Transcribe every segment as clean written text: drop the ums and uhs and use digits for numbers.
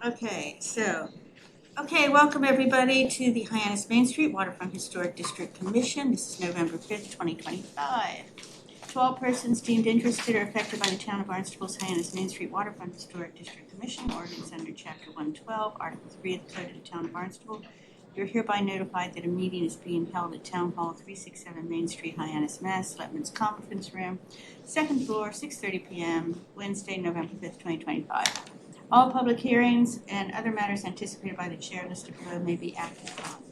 Okay, welcome everybody to the Hyannis Main Street Waterfront Historic District Commission. This is November 5th, 2025. To all persons deemed interested or affected by the Town of Barnstable's Hyannis Main Street Waterfront Historic District Commission, ordinance under Chapter 112, Article 3 of the Code of the Town of Barnstable, you're hereby notified that a meeting is being held at Town Hall 367 Main Street, Hyannis, Mass., Selectmen's Conference Room, 2nd floor, 6:30 p.m., Wednesday, November 5th, 2025. All public hearings and other matters anticipated by the chair listed below may be acted upon.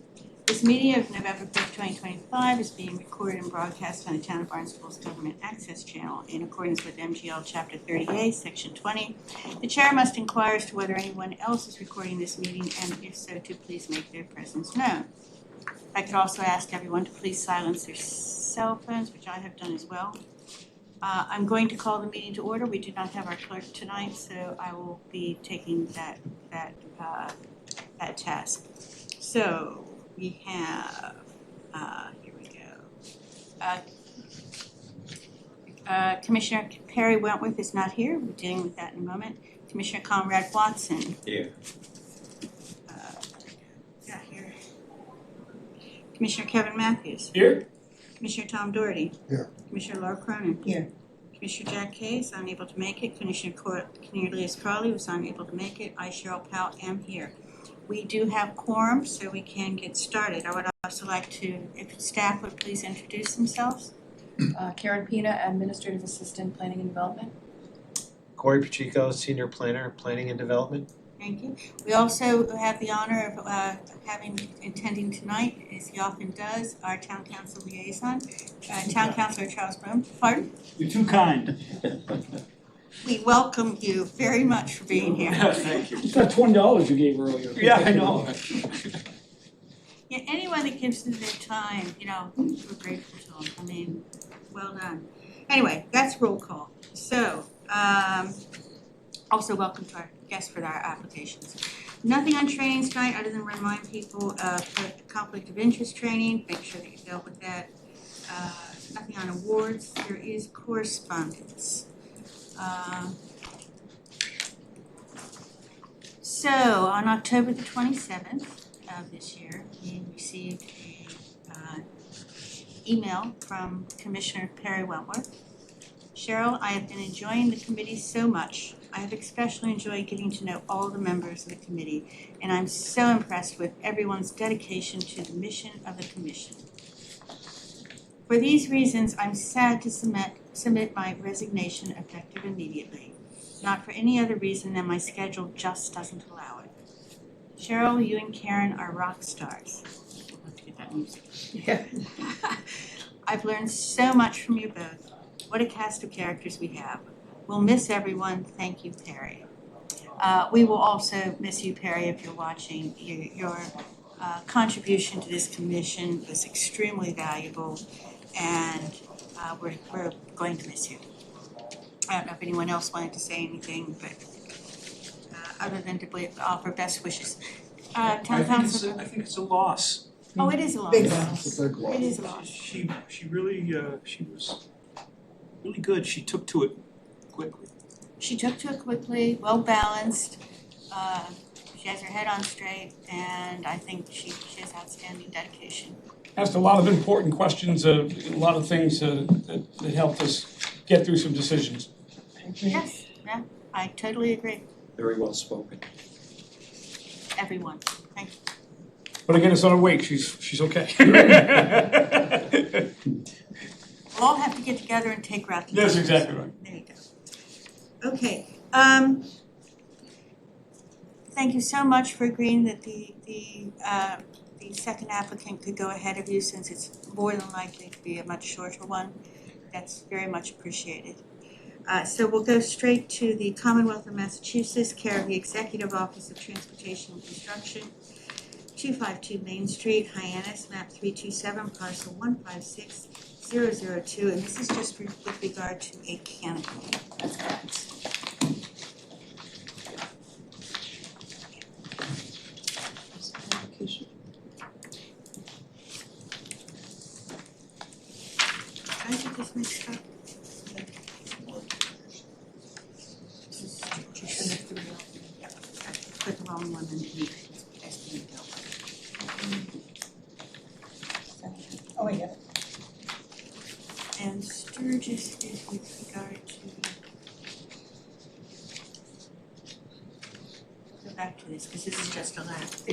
This meeting of November 5th, 2025 is being recorded and broadcast on the Town of Barnstable's Government Access Channel in accordance with MGL Chapter 30A, Section 20. The chair must inquire as to whether anyone else is recording this meeting, and if so, to please make their presence known. I could also ask everyone to please silence their cell phones, which I have done as well. I'm going to call the meeting to order. We do not have our clerk tonight, so I will be taking that task. So we have, here we go. Commissioner Perry Wentworth is not here. We're dealing with that in a moment. Commissioner Conrad Watson. Here. Here. Commissioner Kevin Matthews. Here. Commissioner Tom Doherty. Here. Commissioner Laura Cronin. Here. Commissioner Jack Kay is unable to make it. Commissioner Cornelius Carley was unable to make it. I, Cheryl Powell, am here. We do have quorum, so we can get started. I would also like to, if staff would please introduce themselves. Karen Pina, Administrative Assistant, Planning and Development. Corey Pacheco, Senior Planner, Planning and Development. Thank you. We also have the honor of attending tonight, as he often does, our Town Council liaison, Town Councilor Charles Broom. Pardon? You're too kind. We welcome you very much for being here. Thank you. It's that $20 you gave earlier. Yeah, I know. Yeah, anyone that gives them their time, we're grateful to them. I mean, well done. Anyway, that's roll call. So, also welcome to our guests for our applications. Nothing on trainings tonight other than remind people of the conflict of interest training, make sure that you dealt with that. Nothing on awards. There is correspondence. So on October the 27th of this year, we received an email from Commissioner Perry Wentworth. Cheryl, I have been enjoying the committee so much. I have especially enjoyed getting to know all the members of the committee, and I'm so impressed with everyone's dedication to the mission of the commission. For these reasons, I'm sad to submit my resignation effective immediately, not for any other reason than my schedule just doesn't allow it. Cheryl, you and Karen are rock stars. We'll have to get that music. Yeah. I've learned so much from you both. What a cast of characters we have. We'll miss everyone. Thank you, Perry. We will also miss you, Perry, if you're watching. Your contribution to this commission was extremely valuable, and we're going to miss you. I don't know if anyone else wanted to say anything, but other than to offer best wishes. Town Council. I think it's a loss. Oh, it is a loss. Big loss. It's a big loss. It is a loss. She really she was really good. She took to it quickly. She took to it quickly, well balanced. She has her head on straight, and I think she has outstanding dedication. Asked a lot of important questions, a lot of things that helped us get through some decisions. Yes, yeah, I totally agree. Very well spoken. Everyone, thank you. But again, it's on her wake. She's okay. We'll all have to get together and take her out to That's dinner. exactly right. There you go. Okay. Thank you so much for agreeing that the second applicant could go ahead of you, since it's more than likely to be a much shorter one. That's very much appreciated. So we'll go straight to the Commonwealth of Massachusetts, care of the Executive Office of Transportation and Construction, 252 Main Street, Hyannis, map 327, parcel 156002, and this is just with regard to a canopy. That's correct. I get this mixed up. put the wrong one underneath. Oh, I get it. And Sturgis is with regard to. Go back to this, because this is just a last.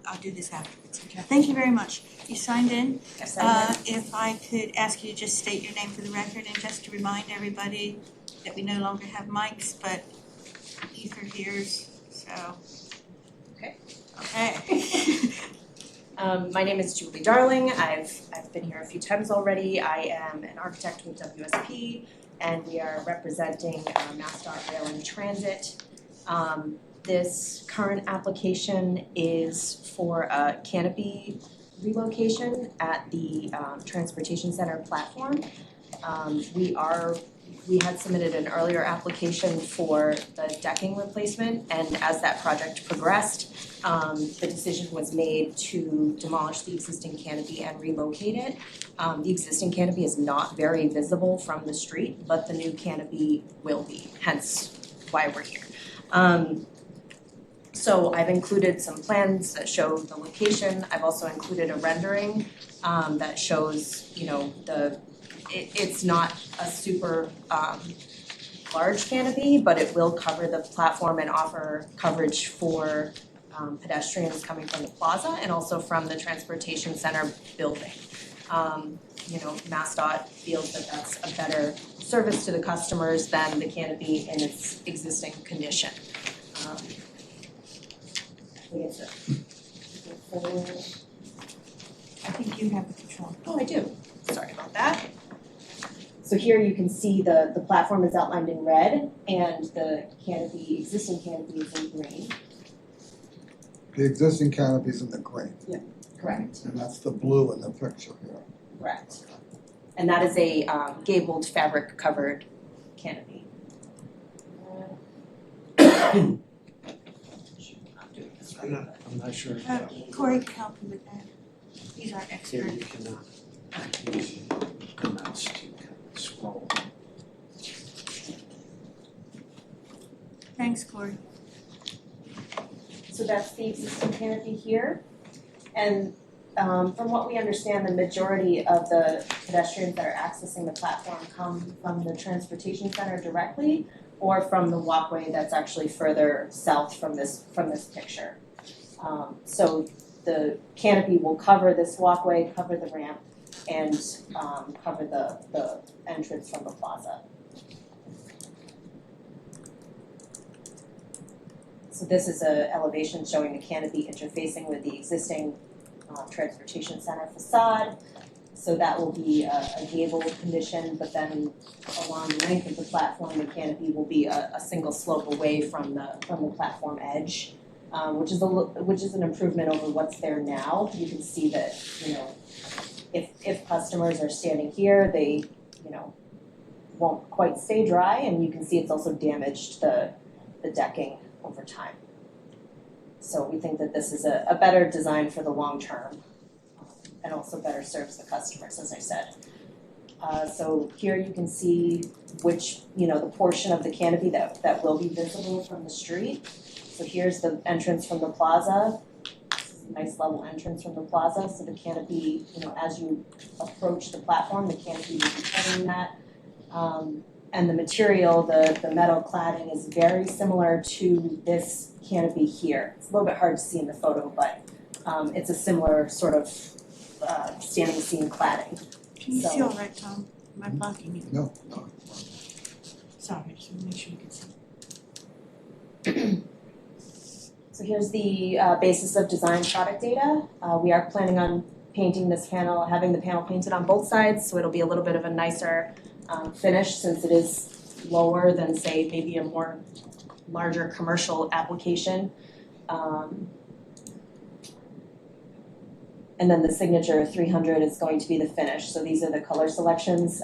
I'll do this afterwards. Thank you very much. You signed in. Yes, I did. If I could ask you to just state your name for the record and just to remind everybody that we no longer have mics, but ether hears, so. Okay. Okay. My name is Julie Darling. I've been here a few times already. I am an architect with WSP, and we are representing MassDOT Rail and Transit. This current application is for a canopy relocation at the transportation center platform. We had submitted an earlier application for the decking replacement, and as that project progressed, the decision was made to demolish the existing canopy and relocate it. The existing canopy is not very visible from the street, but the new canopy will be, hence why we're here. So I've included some plans that show the location. I've also included a rendering that shows, it's not a super large canopy, but it will cover the platform and offer coverage for pedestrians coming from the plaza and also from the transportation center building. MassDOT feels that that's a better service to the customers than the canopy in its existing condition. I think you have the control. Oh, I do. Sorry about that. So here you can see the platform is outlined in red and the canopy, existing canopy is in green. The existing canopy's in the green, Correct. and that's the blue in the picture here. Correct. And that is a gabled fabric covered canopy. I'm not sure. Corey can help you with that. He's our Here expert. you can use your mouse to kind of scroll. Thanks, Corey. So that's the existing canopy here. And from what we understand, the majority of the pedestrians that are accessing the platform come from the transportation center directly or from the walkway that's actually further south from this picture. So the canopy will cover this walkway, cover the ramp, and cover the entrance from the plaza. So this is an elevation showing the canopy interfacing with the existing transportation center facade. So that will be a gabled condition, but then along the length of the platform, the canopy will be a single slope away from the platform edge, which is an improvement over what's there now. You can see that, if customers are standing here, they, won't quite stay dry, and you can see it's also damaged the decking over time. So we think that this is a better design for the long term and also better serves the customers, as I said. So here you can see which, the portion of the canopy that will be visible from the street. So here's the entrance from the plaza. This is a nice level entrance from the plaza. So the canopy, as you approach the platform, the canopy will be covering that. And the material, the metal cladding is very similar to this canopy here. It's a little bit hard to see in the photo, but it's a similar sort of standing seam cladding. Can you see So- all right, Tom? Am I blocking you? No. Sorry, just want to make sure you can see. So here's the basis of design product data. We are planning on painting this panel, having the panel painted on both sides, so it'll be a little bit of a nicer finish since it is lower than, say, maybe a more larger commercial application. And then the signature 300 is going to be the finish. So these are the color selections.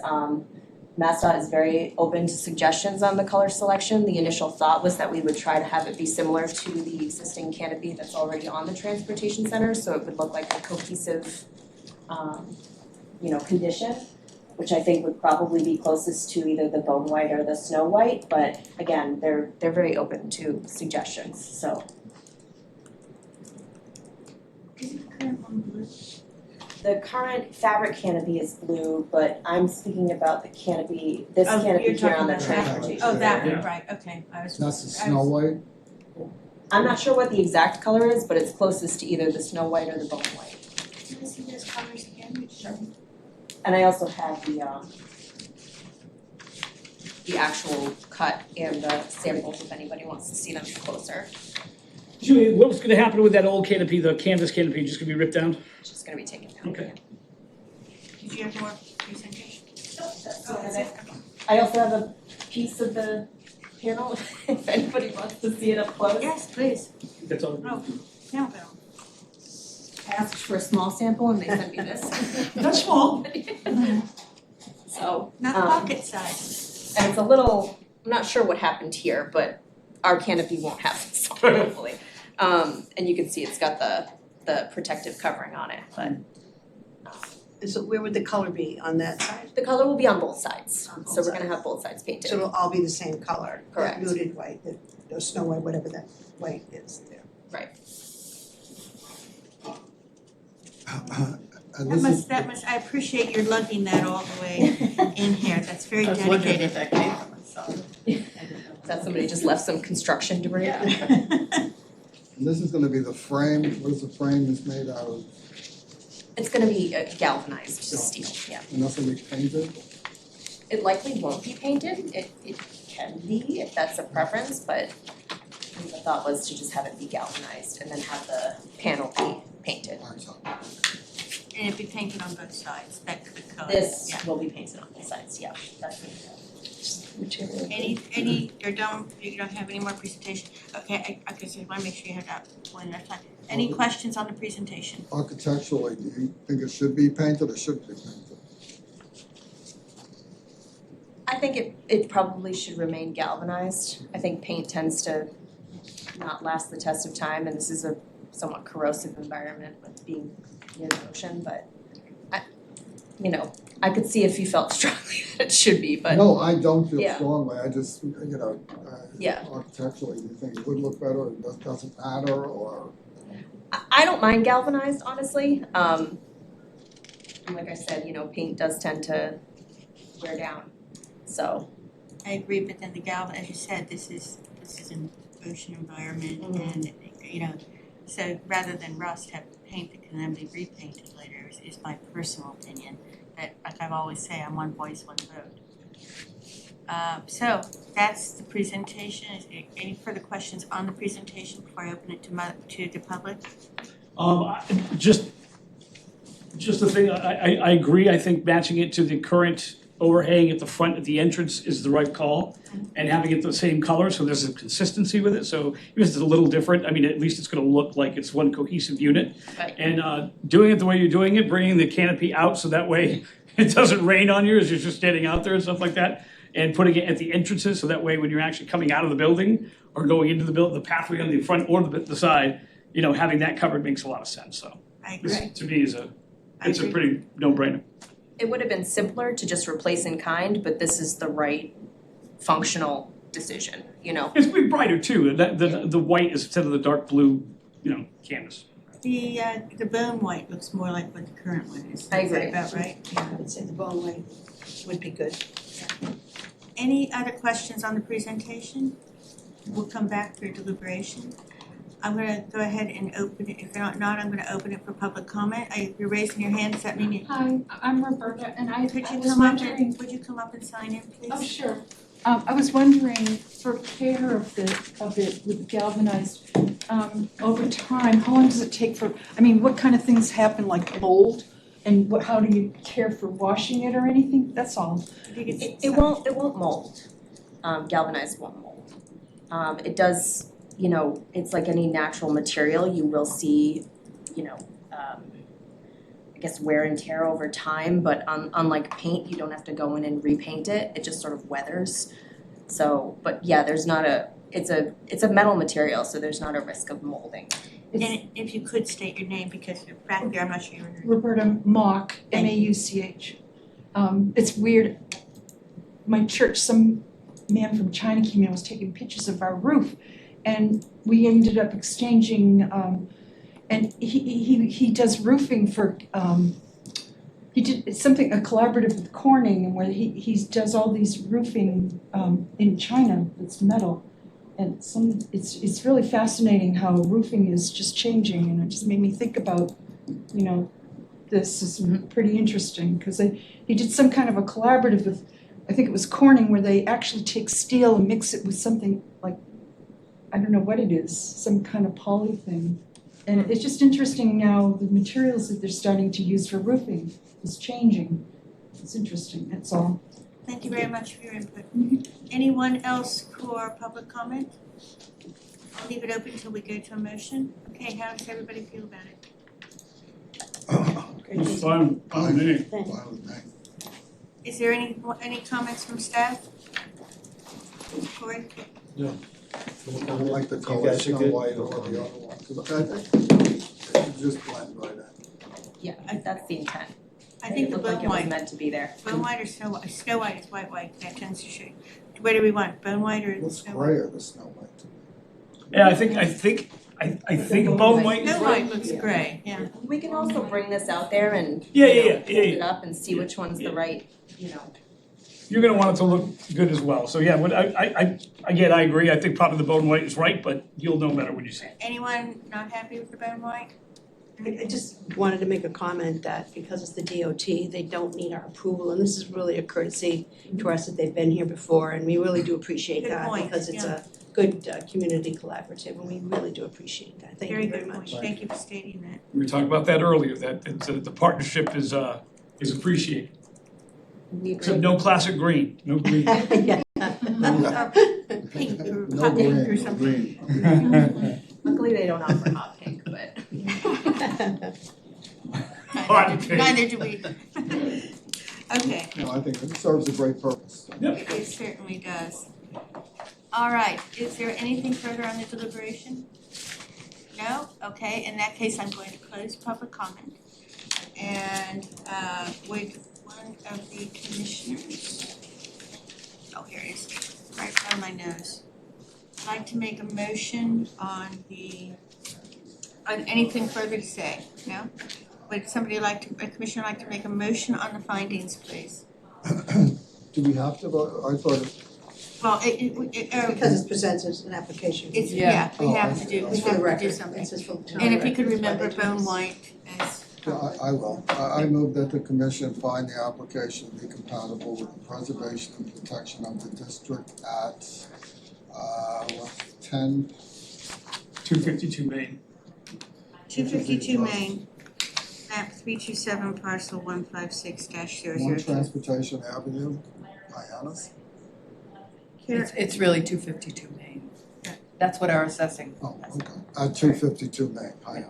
MassDOT is very open to suggestions on the color selection. The initial thought was that we would try to have it be similar to the existing canopy that's already on the transportation center, so it would look like a cohesive, condition. which I think would probably be closest to either the bone white or the snow white, but again, they're very open to suggestions, so. Is the current one blue? The current fabric canopy is blue, but I'm speaking about the canopy, this Oh, canopy you're here talking on the about that. transportation. Oh, that Yeah. one, right, okay, I was. That's the I Snow was- White. I'm not sure what the exact color is, but it's closest to either the snow white or the bone white. Can I see those colors again? Sure. And I also have the actual cut and the samples if anybody wants to see them closer. Julie, what's gonna happen with that old canopy, the canvas canopy, just gonna be ripped down? It's just gonna be taken down. Okay. Did you have more presentation? That's Oh, that's it, okay. I also have a piece of the panel, if anybody wants to see it up close. Yes, please. That's all. Oh, now go. I asked for a small sample and they sent me this. That's small. So, Not pocket size. and it's a little, I'm not sure what happened here, but our canopy won't have this, hopefully. And you can see it's got the protective covering on it, but So where would the color be, on that side? the color will be on both sides. On both So we're gonna sides. have both sides painted. So it'll all be the same color? that Correct. Muted white, the snow white, whatever that white is there. And this is, I appreciate your lugging that all the way in here, that's very dedicated. that came from That somebody just left some construction debris. and this is gonna be the frame, what is the frame is made out of, It's gonna be galvanized steel, yeah. and that's gonna be painted? It likely won't be painted, it can be if that's a preference, but the thought was to just have it be galvanized and then have the panel be painted. And it'd be painted on both sides, that the color, This yeah. will be painted on both sides, yeah, that's material. You're done, you don't have any more presentation? Okay, I guess I wanna make sure you have that one at a time. Any Okay. questions on the presentation? Architecturally, do you think it should be painted or shouldn't be painted? I think it probably should remain galvanized. I think paint tends to not last the test of time, and this is a somewhat corrosive environment with being near the ocean, but I could see if you felt strongly that it should be, but No, I don't feel Yeah. strongly, I just, Yeah. architecturally, do you think it would look better, or it doesn't matter, or? I don't mind galvanized, honestly. And like I said, paint does tend to wear down, so. I agree, but then the as you said, this is an ocean environment and, so rather than rust, have paint that can then be repainted later is my personal opinion. But like I've always say, I'm one voice, one vote. So that's the presentation. Is there any further questions on the presentation before I open it to the public? Just the thing, I agree, I think matching it to the current overhang at the front at the entrance is the right call. And having it the same color, so there's a consistency with it, so even if it's a little different, I mean, at least it's gonna look like it's one cohesive unit. Right. And doing it the way you're doing it, bringing the canopy out so that way it doesn't rain on you as you're just standing out there and stuff like that. And putting it at the entrances, so that way when you're actually coming out of the building or going into the building, the pathway on the front or the side, having that covered makes a lot of sense, so. I This, agree. to me, it's a agree. pretty no-brainer. It would have been simpler to just replace in kind, but this is the right functional decision, It's a bit brighter too, the white is instead of the dark blue, canvas. The bone white looks more like what the current one is. I Is that agree. about right? I would say the bone white would be good. Any other questions on the presentation? We'll come back for deliberation. I'm gonna go ahead and open it. If not, I'm gonna open it for public comment. You're raising your hand, does that mean you? Hi, I'm Roberta, and I Could you was come up wondering. and, would you come up and sign in, please? Oh, sure. I was wondering, for care of it with galvanized, over time, how long does it take what kind of things happen, like mold? And how do you care for washing it or anything? That's all. I think it's- It won't mold. Galvanized won't mold. It does, it's like any natural material, you will see, I guess wear and tear over time, but unlike paint, you don't have to go in and repaint it, it just sort of weathers. So, but yeah, it's a metal material, so there's not a risk of molding. And if you could state your name, because back there, I'm not sure you were. Roberta Mauch, M-A-U-C-H. It's weird. My church, some man from China came in and was taking pictures of our roof. And we ended up exchanging, and he does roofing for, he did something, a collaborative with Corning, and where he does all these roofing in China that's metal. And it's really fascinating how roofing is just changing, and it just made me think about, you know, this is pretty interesting, because he did some kind of a collaborative with, I think it was Corning, where they actually take steel and mix it with something like, I don't know what it is, some kind of poly thing. And it's just interesting now, the materials that they're starting to use for roofing is changing. It's interesting, that's all. Thank you very much for your input. Anyone else for public comment? I'll leave it open until we go to a motion. Okay, how does everybody feel about it? It's fine, on me. Fine with me. Is there any comments from staff? Corey? I don't like the You color guys are Snow good? White or the other one, 'cause I think it should just blend right in. Yeah, that's the intent. I think the It looked like bone it was white, meant to be there. bone white or snow white? Snow white is white, that tends to show. What do we want, bone white or Looks snow white? grayer, the Snow White to me. Yeah, I think bone white is Snow right. white looks gray, yeah. We can also bring this out there and, Yeah, you know, yeah, hold yeah, it yeah. up and see which one's the right, you know. You're gonna want it to look good as well, so yeah, what I agree, I think probably the bone white is right, but you'll know better when you see it. Anyone not happy with the bone white? I just wanted to make a comment that because it's the DOT, they don't need our approval, and this is really a courtesy to us that they've been here before, and we really do appreciate Good that point, because it's yeah. a good community collaborative, and we really do appreciate that. Thank you very good much. point. Thank you for stating that. We were talking about that earlier, that the partnership is appreciated. We Except no classic green, no green. Yeah. Pink or No hot pink or green, something. green. Luckily, they don't offer hot pink, but. Hot pink. Neither do we. Okay, No, I think it serves a great purpose. it certainly does. All right, is there anything further on the deliberation? No? Okay, in that case, I'm going to close public comment. And would one of the commissioners, oh, here it is, right on my nose. I'd like to make a motion on anything further to say, no? Would somebody a commissioner like to make a motion on the findings, please? Do we have to vote? I thought it, Well, Because it's presented as an application. it's, Yeah. we have to do, we It's for the have to do record. something. It's just for the And if you could record. That's why remember they told bone us. white as. yeah, I will. I move that the commission find the application to be compatible with the preservation and protection of the district at, 10, 252 Main. 252 Main, map 327, parcel 156-002. 1 Transportation Avenue, Hyannis. Here, It's really 252 Main. Yeah. That's what our assessing. Oh, okay. At 252 Main, Hyannis.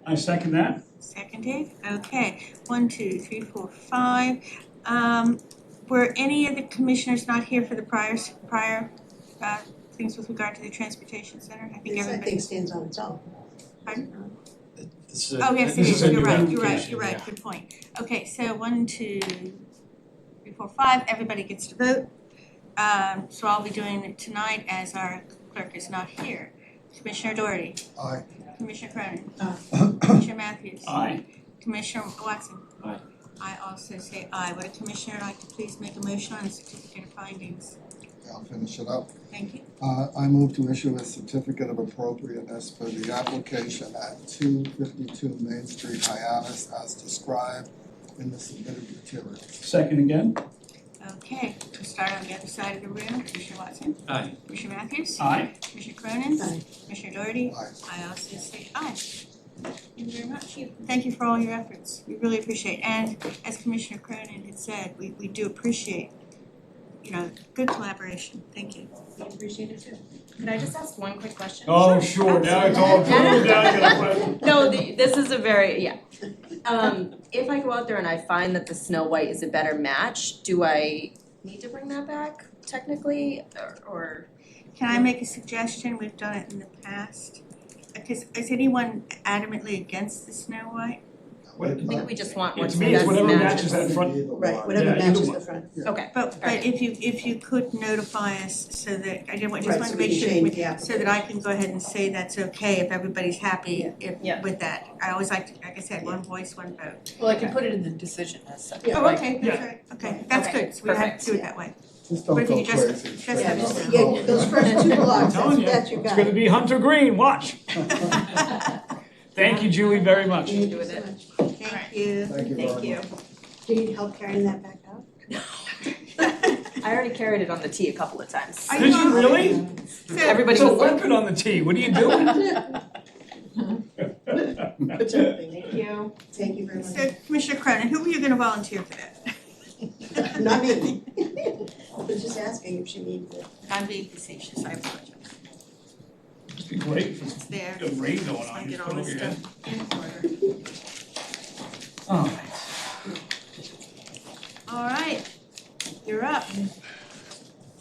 I second that. seconded, okay, 1, 2, 3, 4, 5. Were any of the commissioners not here for the prior things with regard to the transportation center? I think This, I everybody. think, stands on its own. Pardon? This is Oh, yes, it this is, is a you're new right, application, you're right, yeah. good point. Okay, so 1, 2, 3, 4, 5, everybody gets to vote. So I'll be doing it tonight as our clerk is not here. Commissioner Doherty, Aye. Commissioner Cronin, Aye. Commissioner Matthews, Aye. Commissioner Watson. Aye. I also say aye. Would a commissioner like to please make a motion on the certificate of findings? I'll finish it up. Thank you. I move to issue a certificate of appropriateness for the application at 252 Main Street, Hyannis, as described in the submitted materials. Second again. Okay, we'll start on the other side of the room. Commissioner Watson? Aye. Commissioner Matthews? Aye. Commissioner Cronin? Aye. Commissioner Doherty? Aye. I also say aye. Thank you very much. Thank you for all your efforts. We really appreciate it. And as Commissioner Cronin had said, we do appreciate, good collaboration. Thank you. We appreciate it too. Could I just ask one quick question? Oh, sure, now it's all approved, now I got a question. No, this is a very, yeah. If I go out there and I find that the Snow White is a better match, do I need to bring that back technically, or? Can I make a suggestion? We've done it in the past. Because is anyone adamantly against the Snow White? No. I think we just want Yeah, one to me, it's that whatever matches. matches that front. Right, whatever Yeah, either matches one. the front. Okay. But if you could notify us so that, I just Right, wanted so to we make can sure, change the so that I can go ahead and say that's okay if everybody's happy Yeah. with that. I always like I said, one voice, one vote. Well, I can put it in the decision as such. Yeah. Oh, like- okay, that's Yeah. right, okay, that's Okay, good, so we have perfect. to do it that way. Just What don't if you go just- crazy. just Straight have up. it Yeah, those first two blocks, telling you, that's your It's guy. gonna be Hunter Green, watch. Thank you, Julie, very much. Thank you Do with so it. much. Thank you. Thank you very much. Do you need help carrying that back out? I already carried it on the tee a couple of times. Are Did you really? So, Everybody It's a was like, weapon on the tee, what are you doing? Good job, thank you. Thank you very much. so Commissioner Cronin, who were you gonna volunteer for that? Not me. I was just asking if she needed it. I'm being facetious, I apologize. It'd be great if It's there. there's good rain going Just on. wanna Just get put all it this over your stuff in order. head. All right, you're up.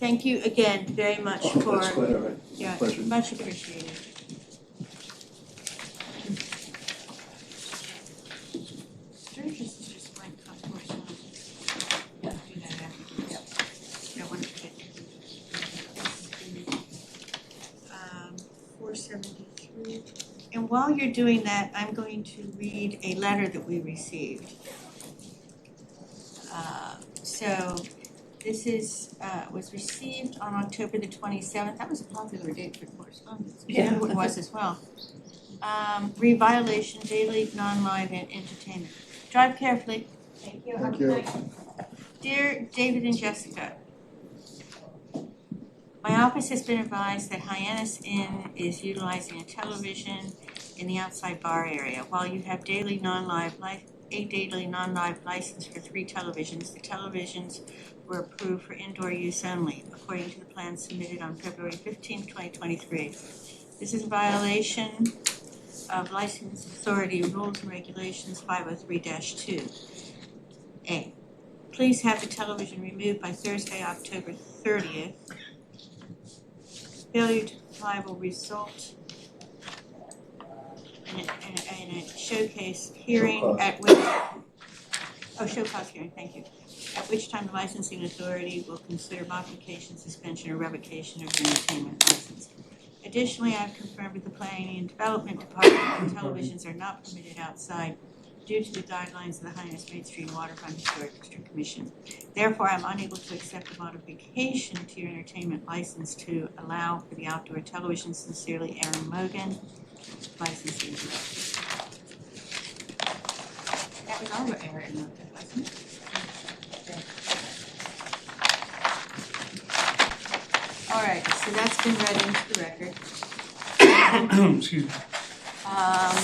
Thank you again very much for, That's quite all right. yeah, Pleasure. much appreciated. Sturgis is just blank copy. Yeah, do that after. Don't want to forget. 473. And while you're doing that, I'm going to read a letter that we received. So this is, was received on October the 27th. That was a popular date for correspondence. Yeah. It was as well. Re-violation, daily, non-live, and entertainment. Drive carefully. Thank you. Thank you. Dear David and Jessica, my office has been advised that Hyannis Inn is utilizing a television in the outside bar area. While you have a daily non-live license for 3 televisions, the televisions were approved for indoor use only, according to the plan submitted on February 15, 2023. This is a violation of License Authority Rules and Regulations 503-2. A. Please have the television removed by Thursday, October 30th. Failure to comply will result in a showcase hearing at which, show cause hearing, thank you. At which time the licensing authority will consider modification, suspension, or revocation of your entertainment license. Additionally, I've confirmed with the Planning and Development Department that televisions are not permitted outside due to the guidelines of the Hyannis Main Street Waterfront Historic District Commission. Therefore, I'm unable to accept a modification to your entertainment license to allow for the outdoor television. Sincerely, Aaron Mogan, licensing director. That was all what Aaron Mogan, wasn't it? All right, so that's been read into the record. Excuse me. Um,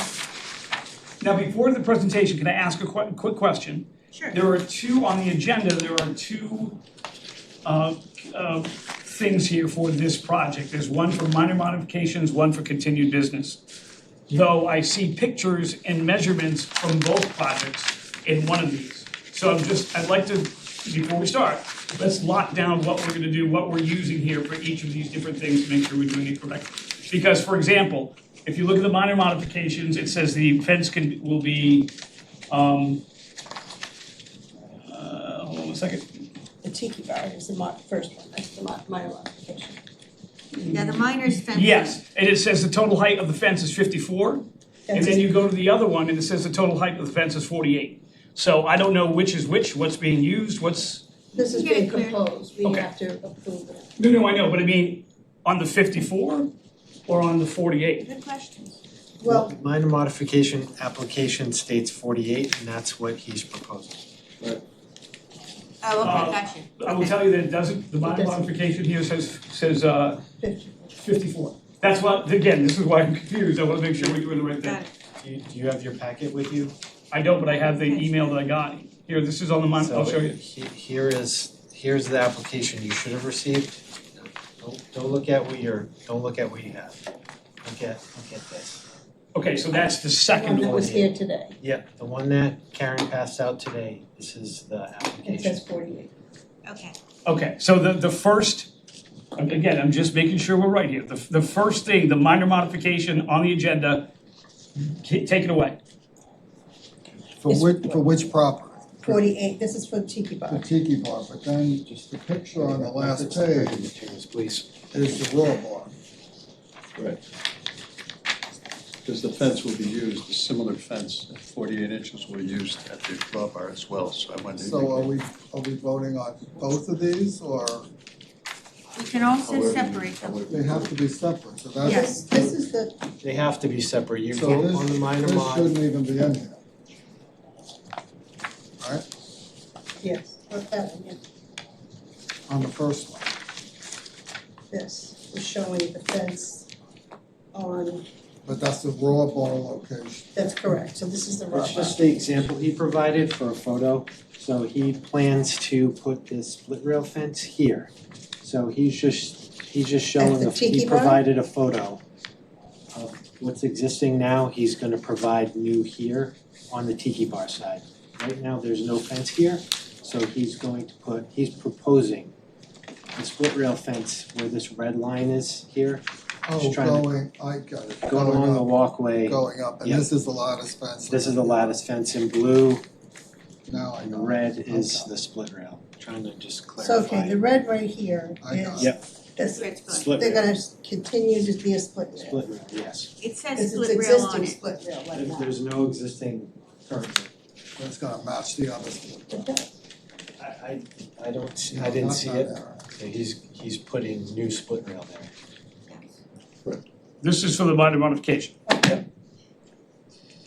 Now, before the presentation, can I ask a quick question? Sure. There are two on the agenda, there are two things here for this project. There's one for minor modifications, one for continued business. Though I see pictures and measurements from both projects in one of these. So I'd like to, before we start, let's lock down what we're gonna do, what we're using here for each of these different things to make sure we're doing it correctly. Because, for example, if you look at the minor modifications, it says the fence will be, hold on a second. The tiki bar is the first one, that's the minor modification. Yeah, the minor's fencing. Yes, and it says the total height of the fence is 54, and then you go to the other one and it says the total height of the fence is 48. So I don't know which is which, what's being used, This is Get it being clear. proposed, we Okay. have to approve it. No, I know, but I mean, on the 54 or on the 48? Good question. Well, Minor modification application states 48, and that's what he's proposing. Oh, okay, gotcha. I will tell you that it doesn't, the minor modification here says 54. That's what, again, this is why I'm confused, I wanna make sure we're doing the right Got thing. it. Do you have your packet with you? I don't, but I have the email that I got. Here, this is on the I'll show you. Here's the application you should have received. Don't look at what you have. Look at this. Okay, so that's the one second that one. was here today, Yeah, the one that Karen passed out today, this is the it application. says 48. Okay. Okay, so the first, again, I'm just making sure we're right here. The first thing, the minor modification on the agenda, take it away. For which property? 48, this is for Tiki Bar. The Tiki Bar, but then just the picture on the last page Materials, please. is the raw bar. Right. Because the fence will be used, a similar fence at 48 inches will be used at the raw bar as well, so I wanted to. So are we voting on both of these, or We can also separate them. they have to be separate, so that's. Yes, this is the, They have to be separate, you So vote on the minor this mod. shouldn't even be in here. Right, yes, what's that one, yeah, on the first one. this, is showing the fence on, But that's the raw bar location. that's correct, so this is the raw It's bar. just the example he provided for a photo. So he plans to put this split rail fence here. So he's just showing, At the tiki he bar? provided a photo of what's existing now. He's gonna provide new here on the tiki bar side. Right now, there's no fence here, so he's proposing the split rail fence where this red line is here. Oh, Just trying to going, I got it, Go along the going walkway. up, going up, and Yep. this is the lattice fence. This is the lattice fence in blue, Now I and know. red is Okay. the split rail. Trying to just So, clarify. okay, the red right here I got is, it. Yep. this, Red split. Split they're rail. gonna continue to be a split rail. Split rail, yes. It says It's split rail on existing it. split rail right now. There's no existing currently. That's gonna match the other split. It does. I don't see, I No, didn't that's see not it. there. So he's putting new split rail there. This is for the minor modification. I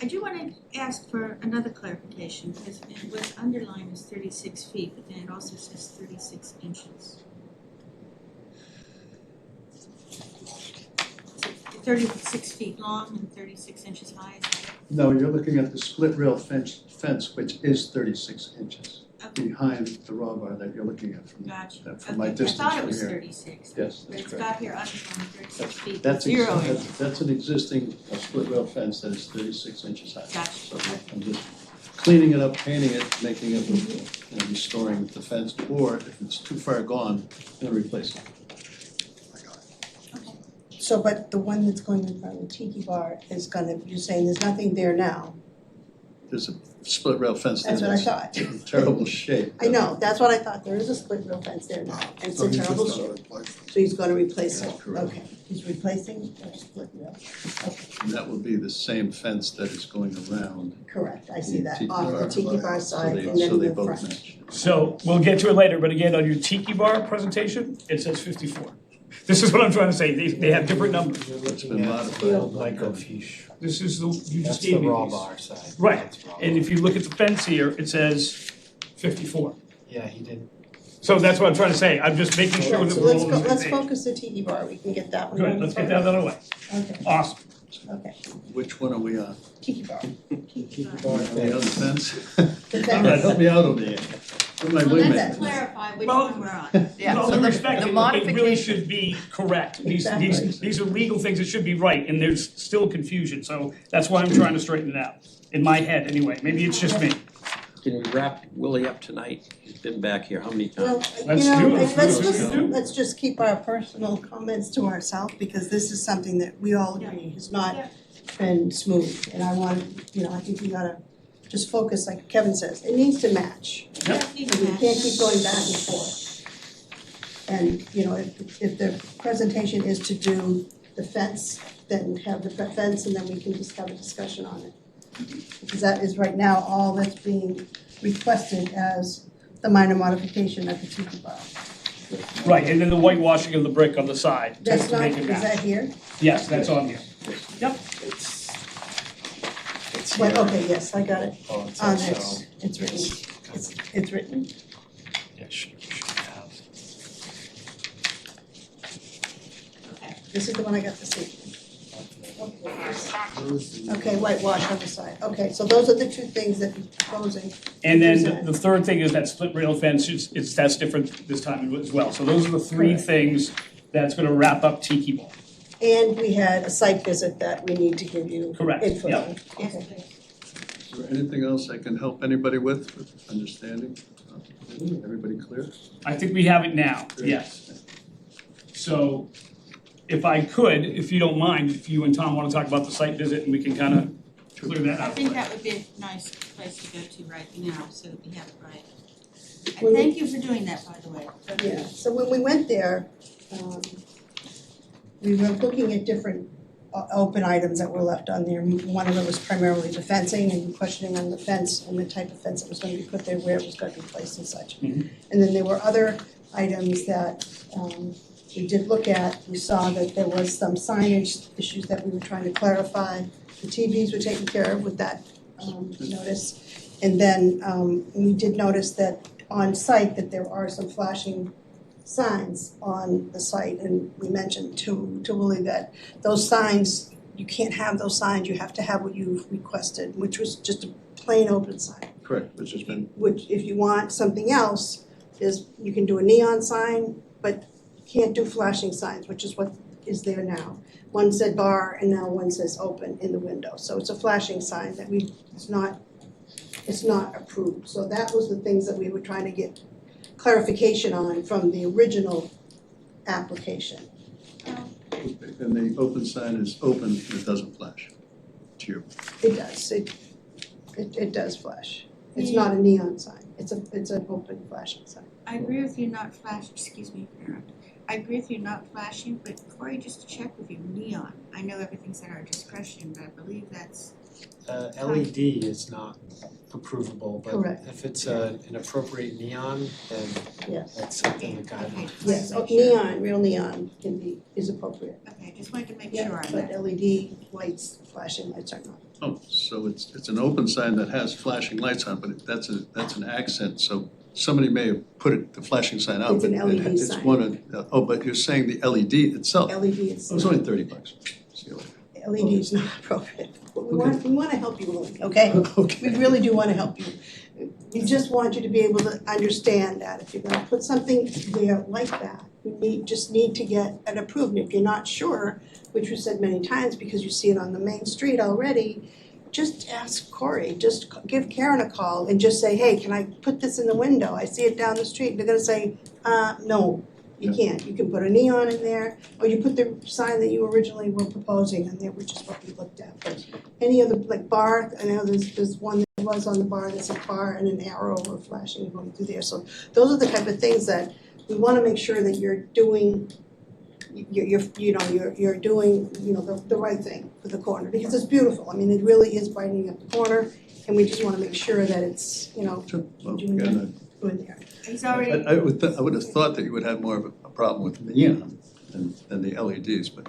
do wanna ask for another clarification, because what's underlined is 36 feet, but then it also says 36 inches. 36 feet long and 36 inches high, is that it? No, you're looking at the split rail fence, which is 36 inches Okay, behind the raw bar that you're looking at from, gotcha. from my Okay, distance I thought it from was here. 36, Yes, but that's it's correct. got here underlined 36 feet, That's zero ex- inches. that's an existing split rail fence that is 36 inches high. Gotcha. So I'm just cleaning it up, painting it, making it, restoring the fence, or if it's too far gone, then replace it. I got it. So, but the one that's going in front of the Tiki Bar is gonna, you're saying there's nothing there now? There's a split rail fence there That's what I that's thought. in terrible shape. I know, that's what I thought, there is a split rail fence there now, and it's So in he's just terrible gonna shape. replace it. So he's gonna replace it, That's correct. okay, he's replacing the split rail, okay, And that will be the same fence that is going around correct, I see that, Tiki on the Bar. Tiki Bar So side they, and so then they the both front. match. So we'll get to it later, but again, on your tiki bar presentation, it says 54. This is what I'm trying to say, they have different numbers. You're It's looking been at modified. the old microfiche. This is the, you That's just the gave me raw these. bar side. Right, That's raw and bar. if you look at the fence here, it says 54. Yeah, he didn't. So that's what I'm trying to say, I'm just making sure Right, that so we're let's all go, on the let's same page. focus the Tiki Bar, we can get that one Good, going let's get first. that out of the way. Okay, Awesome. okay, Which one are we on? Tiki Bar. Tiki bar. The other fence? The All right, help me out over here. What am I Well, wingman? let's clarify which Well- one we're on. Yeah, With all so due the respect, it really modification, should be correct. These Exactly. are legal things that should be right, and there's still confusion, so that's why I'm trying to straighten it out. In my head, anyway, maybe it's just me. Can we wrap Willie up tonight? He's been back here how many Well, times? Let's you know, do it. let's Let's just keep our personal comments to ourselves, because this is something that we all agree has not Yeah. been smooth, and I want, I think we gotta just focus, like Kevin says, it needs to match. Yeah, And we can't keep going back and forth. And, if the presentation is to do the fence, then have the fence, and then we can just have a discussion on it. Because that is right now all that's being requested as the minor modification at the Tiki Bar. Right, and then the whitewashing of the brick on the side to That's not, make it is that match. here? Yes, that's on here. It's Wait, here. okay, yes, I got it. Oh, it's On also. it, it's written, it's written. Yeah, should have. Okay. This is the one I got this evening. Where's the- Okay, whitewash on the side. Okay, so those are the two things that you're proposing. And then the third thing is that split rail fence, that's different this time as well. So those are the three Correct. things that's gonna wrap up Tiki Bar. And we had a site visit that we need to give you Correct, info yeah. on. Yes, Okay. please. Is there anything else I can help anybody with understanding? Everybody clear? I think we have it now, yes. So if I could, if you don't mind, if you and Tom wanna talk about the site visit and we can kinda clear that I out. think that would be a nice place to go to right now, so that we have it right. Well, And thank you for doing that, by the way. Yeah, so when we went there, we were looking at different open items that were left on there. One of them was primarily the fencing and questioning on the fence and the type of fence that was going to be put there, where it was going to be placed and such. Mhm. And then there were other items that we did look at. We saw that there was some signage issues that we were trying to clarify. The TVs were taken care of with that notice. And then we did notice that on site that there are some flashing signs on the site, and we mentioned to Willie that those signs, you can't have those signs, you have to have what you've requested, which was just a plain open sign. Correct, which has been, Which, if you want something else, is you can do a neon sign, but you can't do flashing signs, which is what is there now. One said bar and now one says open in the window, so it's a flashing sign that it's not approved. So that was the things that we were trying to get clarification on from the original application. and the open sign is open and it doesn't flash to you. It does, it does flash. It's not a neon sign, it's an open flashing sign. I agree with you not excuse me for interrupting. I agree with you not flashing, but Corey, just to check with you, neon. I know everything's at our discretion, but I believe that's, LED is not approvable, but Correct. if it's an appropriate neon, then Yes. that's something the okay, guidelines. Yes, Make sure. neon, real neon is appropriate. Okay, just wanted to make Yeah, sure on but that. LED lights, flashing lights are not. Oh, so it's an open sign that has flashing lights on, but that's an accent, so somebody may have put the flashing sign out, It's but an LED it's sign. one of, but you're saying the LED itself, it LED is, was only $30. See you later. LED is not appropriate. We wanna help you, Willie, okay? We really do wanna help you. We just want you to be able to understand that if you're gonna put something there like that, you just need to get it approved. And if you're not sure, which we said many times, because you see it on the main street already, just ask Corey, just give Karen a call and just say, hey, can I put this in the window? I see it down the street. They're gonna say, no, you can't. You can put a neon in there, or you put the sign that you originally were proposing in there, which is what we looked at. But any other, like bar, I know there's one that was on the bar that's a bar and an arrow or flashing going through there. So those are the type of things that we wanna make sure that you're doing, you're doing, the right thing for the corner, because it's beautiful. I mean, it really is brightening up the corner, and we just wanna make sure that it's, Sure, well, doing again, good there. He's already, I would have thought that you would have more of a problem with neon than the LEDs, but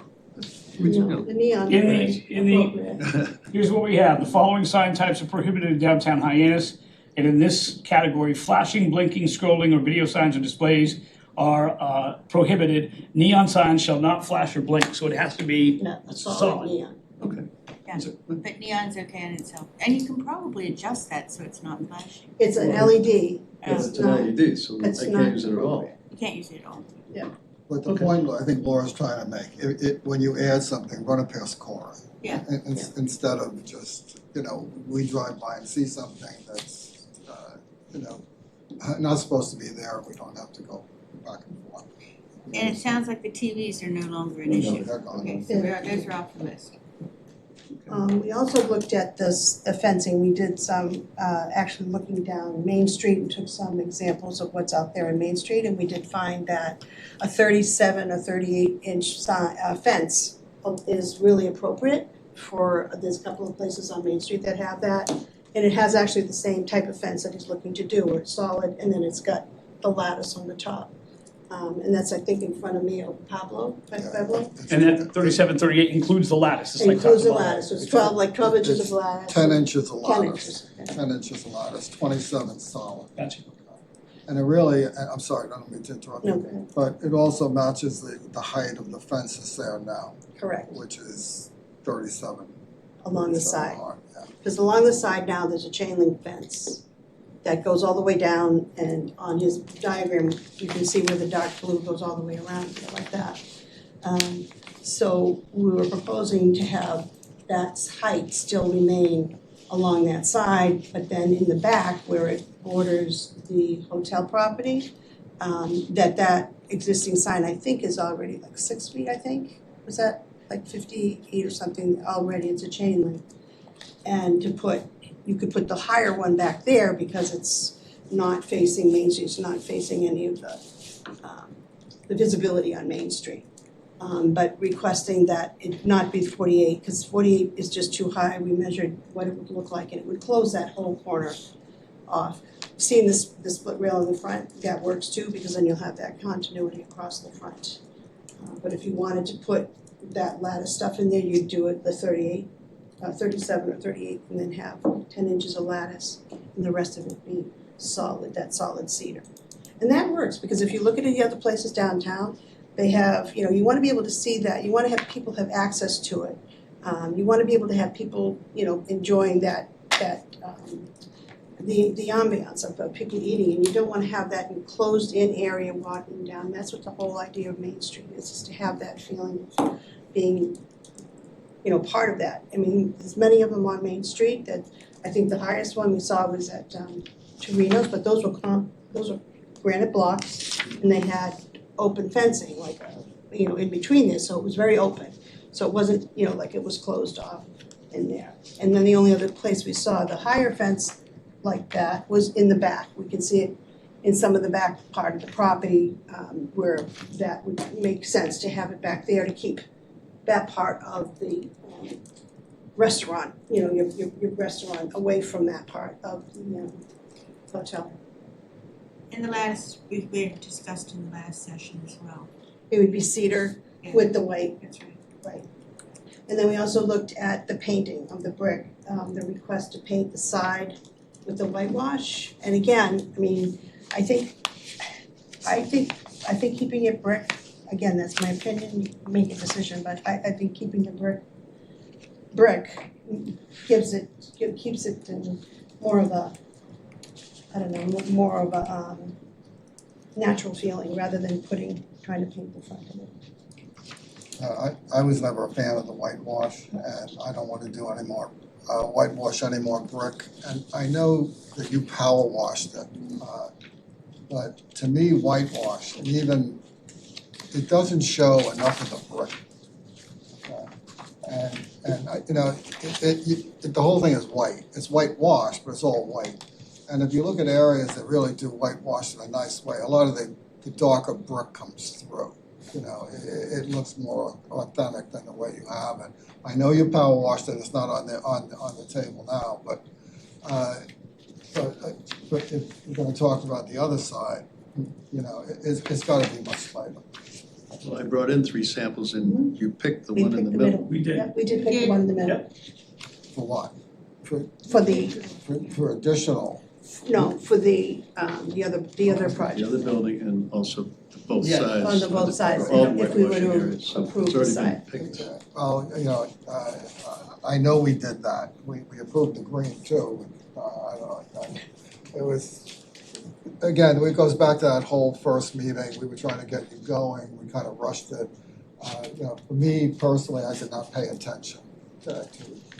No, the neon In the- is in the- appropriate. Here's what we have. The following sign types are prohibited in downtown Hyannis. And in this category, flashing, blinking, scrolling, or video signs or displays are prohibited. Neon signs shall not flash or blink, so it has to be No, a solid solid. neon. Okay. yeah, but neon's okay in itself. And you can probably adjust that so it's not flashing. It's an LED. It's It's an not, LED, so I it's can't not use it at all. appropriate. You can't use it at all. But the Okay. point I think Laura's trying to make, when you add something, run it past Cora. Yeah. Instead of just, we drive by and see something that's, not supposed to be there, we don't have to go back and forth. And it sounds like the TVs are no longer an No, issue. they're gone. Okay, so those are off the list. We also looked at this fencing. We did some, actually looking down Main Street and took some examples of what's out there in Main Street. And we did find that a 37 or 38 inch fence is really appropriate there's a couple of places on Main Street that have that. And it has actually the same type of fence that he's looking to do, where it's solid and then it's got the lattice on the top. And that's, I think, in front of me, Pablo. And that 37, 38 includes the lattice, it's like top Includes to the bottom. lattice, so it's 12 inches of lattice. 10 inches of 10 lattice, inches, okay. 10 inches of lattice, 27 solid. Gotcha. And it really, I'm sorry, I don't mean to interrupt No, you, go ahead. but it also matches the height of the fences there now, Correct, which is 37. along the 37 side. high, yeah. Because along the side now, there's a chain link fence that goes all the way down, and on his diagram, you can see where the dark blue goes all the way around, like that. So we were proposing to have that height still remain along that side, but then in the back, where it borders the hotel property, that existing sign, I think, is already like 6 feet, I think. Was that like 58 or something already? It's a chain link. And you could put the higher one back there because it's not facing Main Street, it's not facing any of the visibility on Main Street. But requesting that it not be 48, because 48 is just too high. We measured what it would look like, and it would close that whole corner off. Seeing the split rail in the front, that works too, because then you'll have that continuity across the front. But if you wanted to put that lattice stuff in there, you'd do it the 37 or 38, and then have 10 inches of lattice, and the rest of it be solid, that solid cedar. And that works, because if you look at the other places downtown, they have, you want to be able to see that. You want to have people have access to it. You want to be able to have people, enjoying the ambiance of people eating, and you don't want to have that enclosed in area walking down. That's what the whole idea of Main Street is to have that feeling of being, part of that. I mean, there's many of them on Main Street. That I think the highest one we saw was at Torino's, but those were granite blocks, and they had open fencing, like, in between this, so it was very open. So it wasn't, like it was closed off in there. And then the only other place we saw the higher fence like that was in the back. We can see it in some of the back part of the property, where that would make sense to have it back there to keep that part of the restaurant, your restaurant away from that part of the hotel. And the lattice, we discussed in the last session as well. It would be cedar with the white. That's right. Right. And then we also looked at the painting of the brick, the request to paint the side with the whitewash. And again, I mean, I think keeping it brick, again, that's my opinion, you make a decision, but I think keeping the brick keeps it in more of a, more of a natural feeling rather than trying to paint the front of it. I was never a fan of the whitewash, and I don't want to do any more whitewash, any more brick. And I know that you power washed it, but to me, whitewash, and even, it doesn't show enough of the brick. And the whole thing is white. It's whitewashed, but it's all white. And if you look at areas that really do whitewash in a nice way, a lot of the darker brick comes through. It looks more authentic than the way you have it. I know you power washed it; it's not on the table now. But if you're going to talk about the other side, it's got to be much lighter. Well, I brought in 3 samples, and you picked the one in the middle. We did. Yeah, we did pick the one in the middle. For what? For additional. No, for the other project. The other building, and also both Yeah, sides. on both sides, All if we were whitewashing to areas, so approve it's the already side. been picked. Well, I know we did that. We approved the green too. It was, again, it goes back to that whole first meeting. We were trying to get you going. We kind of rushed it. For me personally, I did not pay attention to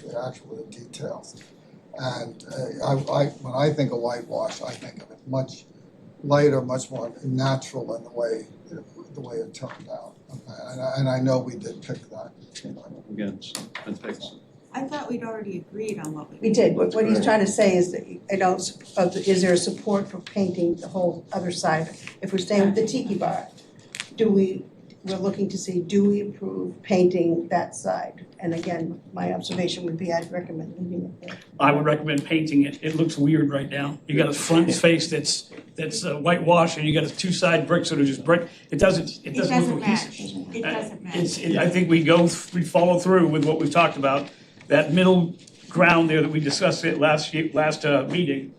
the actual details. And when I think of whitewash, I think of it much lighter, much more natural in the way it turned out. And I know we did pick that. Again, so that takes. I thought we'd already agreed on what We did, but what he's trying to say is that, is there support for painting the whole other side? If we're staying with the tiki bar, we're looking to see, do we approve painting that side? And again, my observation would be I'd recommend leaving it there. I would recommend painting it. It looks weird right now. You got a front face that's whitewashed, and you got a 2-side bricks that are just brick. It doesn't look cohesive. match. It doesn't match. I think we follow through with what we've talked about. That middle ground there that we discussed at last meeting.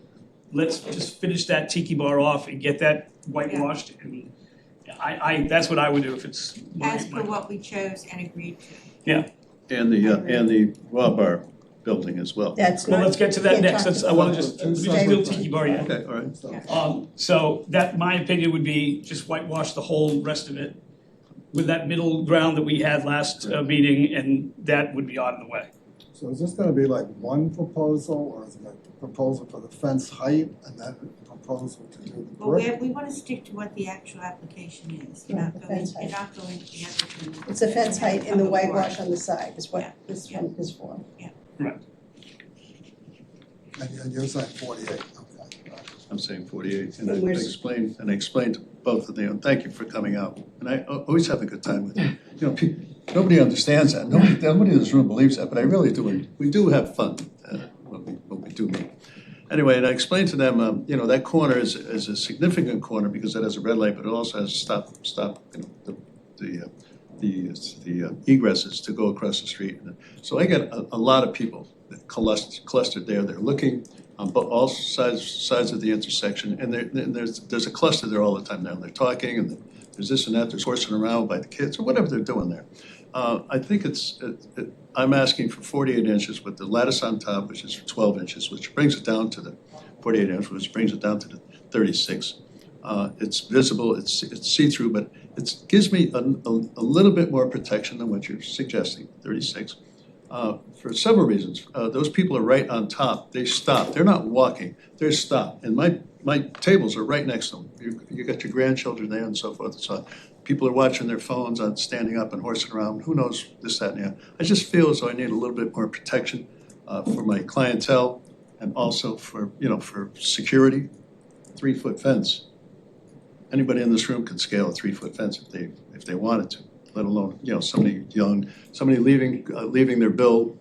Let's just finish that tiki bar off and get that whitewashed. And that's what I would do if it's As per what we chose and agreed to. Yeah. And the raw bar building as well. That's Well, not, let's get to that can't next. talk I about want to just build tiki bar yet. Okay, all right. So that, my opinion would be just whitewash the whole rest of it with that middle ground that we had last meeting, and that would be out of the way. So is this gonna be like one proposal, or is it a proposal for the fence height and then a proposal to do the Well, brick? we want to stick to what the actual application is. You're Yeah, not the going fence to the other thing. it's a fence height and the whitewash on the side is what this one is for. And you're saying 48, okay. I'm saying 48, and I And where's- explained to both of them, and thank you for coming out. And I always have a good time with you. You know, nobody understands that, nobody in this room believes that, but I really do, we do have fun when we do meet. Anyway, and I explained to them, you know, that corner is a significant corner because it has a red light, but it also has stop, you know, the egresses to go across the street. So I get a lot of people clustered there. They're looking on all sides of the intersection, and there's a cluster there all the time now. They're talking, and there's this and that. There's horsing around by the kids or whatever they're doing there. I think I'm asking for 48 inches with the lattice on top, which is 12 inches, which brings it down to the 48 inches, which brings it down to the 36. It's visible, it's see-through, but it gives me a little bit more protection than what you're suggesting, 36. For several reasons. Those people are right on top. They stop. They're not walking. They're stopped. And my tables are right next to them. You got your grandchildren there and so forth and so on. People are watching their phones on standing up and horsing around. Who knows this, that, and the other. I just feel as though I need a little bit more protection for my clientele and also for security. 3-foot fence. Anybody in this room could scale a 3-foot fence if they wanted to. Let alone, somebody young, somebody leaving their bill,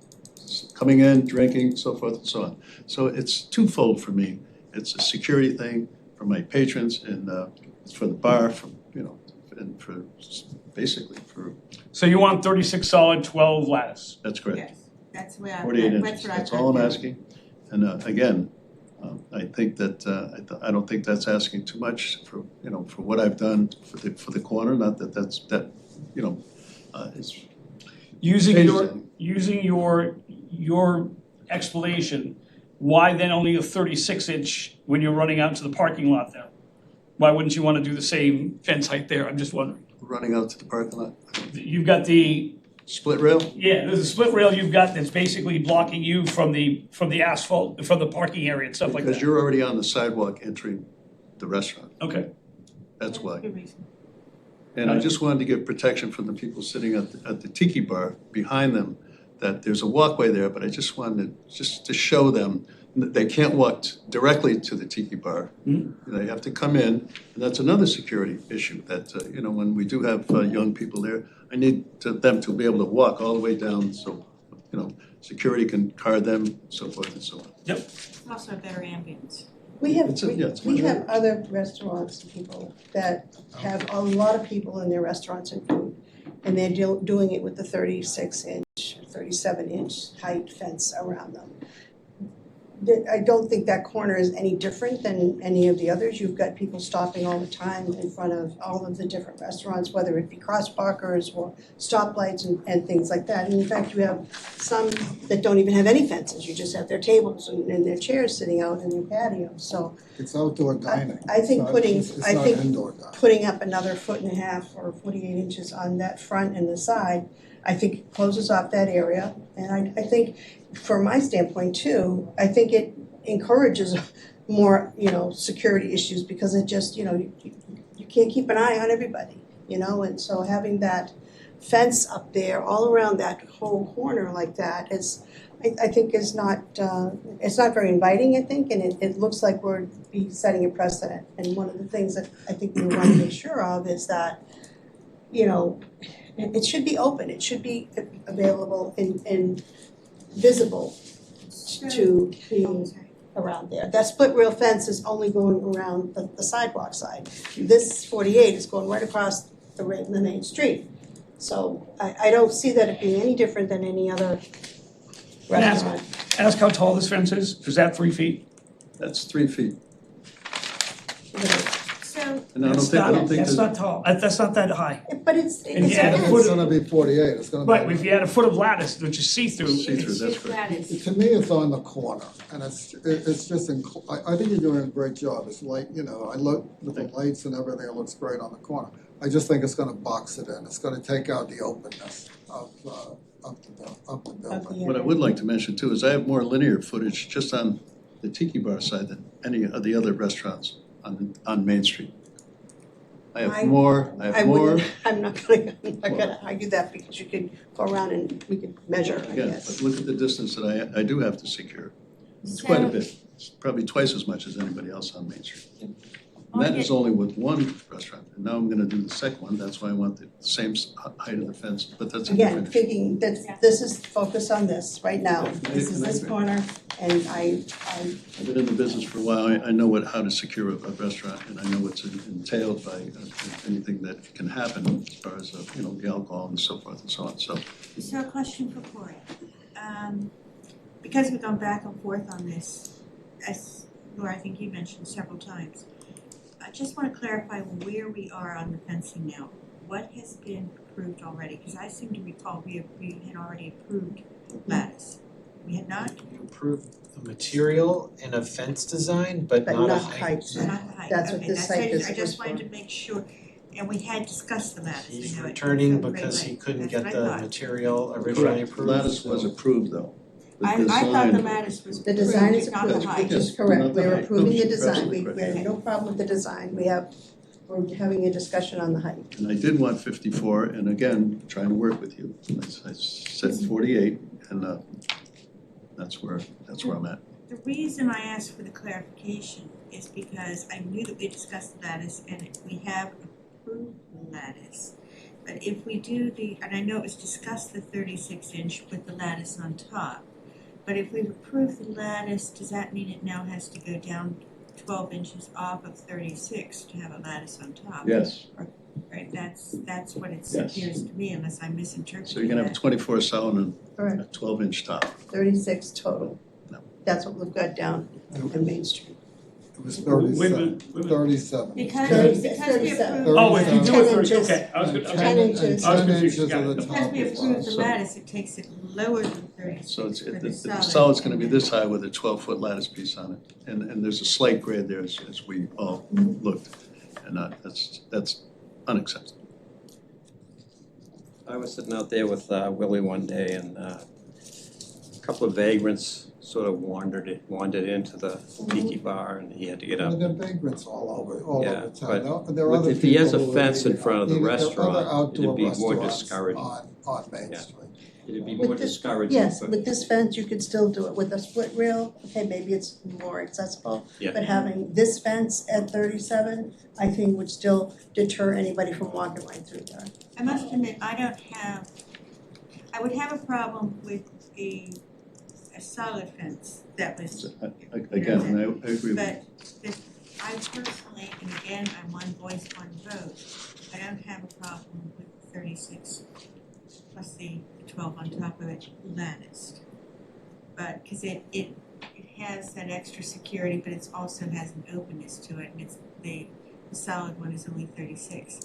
coming in, drinking, so forth and so on. So it's twofold for me. It's a security thing for my patrons and it's for the bar, and for basically for. So you want 36 solid, 12 lattice? That's correct. Yes, that's where 48 inches, that's all I'm asking. And again, I think that, I don't think that's asking too much for what I've done for the corner, not that it's. Using your explanation, why then only a 36-inch when you're running out to the parking lot there? Why wouldn't you want to do the same fence height there? I'm just wondering. Running out to the parking lot. You've got the. Split rail? Yeah, there's a split rail you've got that's basically blocking you from the asphalt, from the parking area and stuff like that. Because you're already on the sidewalk entering the restaurant. Okay. That's why. Good reason. And I just wanted to give protection from the people sitting at the tiki bar behind them, that there's a walkway there, but I just wanted to show them that they can't walk directly to the tiki bar. Mm-hmm. They have to come in, and that's another security issue that, when we do have young people there, I need them to be able to walk all the way down so, security can card them, so forth and so on. Yep. It's also a better ambience. We have, It's we have other restaurants, people that have a lot of people in their restaurants and food, and they're doing it with the 36-inch, 37-inch height fence around them. I don't think that corner is any different than any of the others. You've got people stopping all the time in front of all of the different restaurants, whether it be cross parkers or stoplights and things like that. And in fact, you have some that don't even have any fences. You just have their tables and their chairs sitting out in their patio. So It's outdoor dining. I think It's not indoor dining. putting up another 1.5 or 48 inches on that front and the side, I think it closes off that area. And I think, from my standpoint too, I think it encourages more, security issues because it just, you can't keep an eye on everybody, and so having that fence up there all around that whole corner like that is, I think is not, it's not very inviting, I think, and it looks like we're setting a precedent. And one of the things that I think we want to make sure of is that, it should be open, it should be available and visible to being around there. That split rail fence is only going around the sidewalk side. This 48 is going right across the main street. So I don't see that it being any different than any other restaurant. Ask how tall this fence is. Is that 3 feet? That's 3 feet. So, And I don't think That's not tall. That's not that high. But it's And yeah, a the fence. It's gonna be 48, it's gonna be. Right, if you had a foot of lattice, which is see-through. See-through, that's correct. lattice. To me, it's on the corner, and it's just, I think you're doing a great job. It's like, I look with the lights and everything, it looks great on the corner. I just think it's gonna box it in, it's gonna take out the openness of the building. What I would like to mention too is I have more linear footage just on the tiki bar side than any of the other restaurants on Main Street. I have more. I'm not gonna argue that because you could go around and we could measure, I Again, guess. but look at the distance that I do have to secure. It's quite a bit. It's probably twice as much as anybody else on Main Street. And that Okay. is only with one restaurant, and now I'm gonna do the second one, that's why I want the same height of the fence, but that's a Again, different issue. thinking that this is focused on this right now, this is I this agree. corner, and I've been in the business for a while, I know how to secure a restaurant, and I know what's entailed by anything that can happen as far as, the alcohol and so forth and so on, so. So a question for Corey. Because we've gone back and forth on this, as Laura, I think you mentioned several times, I just want to clarify where we are on the fencing now. What has been approved already? Because I seem to recall we had already approved lattice. We had not? You approved the material and a fence design, but not a height. Not the height. That's what Okay, this site I is just for. wanted to make sure, and we had discussed the lattice. We He's know it returning from because he Great couldn't Lake. get That's what I the thought. material originally approved. Lattice was so- approved though. The I thought the design- lattice was the approved, design is not the approved, height. which is Yes, correct, not the we're height. approving No, the you're design, absolutely we correct. have no problem with the design, we're having a discussion on the height. And I did want 54, and again, trying to work with you. I said 48, and that's where I'm at. The reason I asked for the clarification is because I knew that we discussed the lattice and we have approved the lattice. But if we do and I know it was discussed the 36-inch with the lattice on top, but if we've approved the lattice, does that mean it now has to go down 12 inches off of 36 to have a lattice on top? Yes, Right, that's what it Yes. appears to me unless I'm misinterpreting so you're gonna have a that. 24 solid and Correct. a 12-inch top. 36 total. No. That's what we've got down on Main Street. It was Wait a minute, 37, wait a minute. 37. Because we 37. approved. Oh, if you do 10 it, inches. okay, I was good, And okay. 10 inches. I was 10 confused, inches got of it. the Because top we as approved well. the So- lattice, it takes it lower than 36 So it's, for the the solid. solid's gonna be this high with a 12-foot lattice piece on it. And there's a slight grade there as we all looked. And that's unacceptable. I was sitting out there with Willie one day and a couple of vagrants sort of wandered into the tiki bar and he had to get up. There are vagrants all over Yeah, town. but There are other if he has a people who are fence in eating front of the out. There are restaurant, other outdoor it'd be more restaurants discouraging. on Main Yeah. Street. It'd be With more this- discouraging, Yes, but with this fence, you could still do it with a split rail, okay, maybe it's more accessible. Yeah. But having this fence at 37, I think would still deter anybody from walking right through there. I must admit, I would have a problem with a solid fence that was, So, again, and I agree with you. but I personally, and again, I'm one voice, one vote, I don't have a problem with 36 plus the 12 on top of it latticed. But, because it has that extra security, but it also has an openness to it, and it's the solid one is only 36.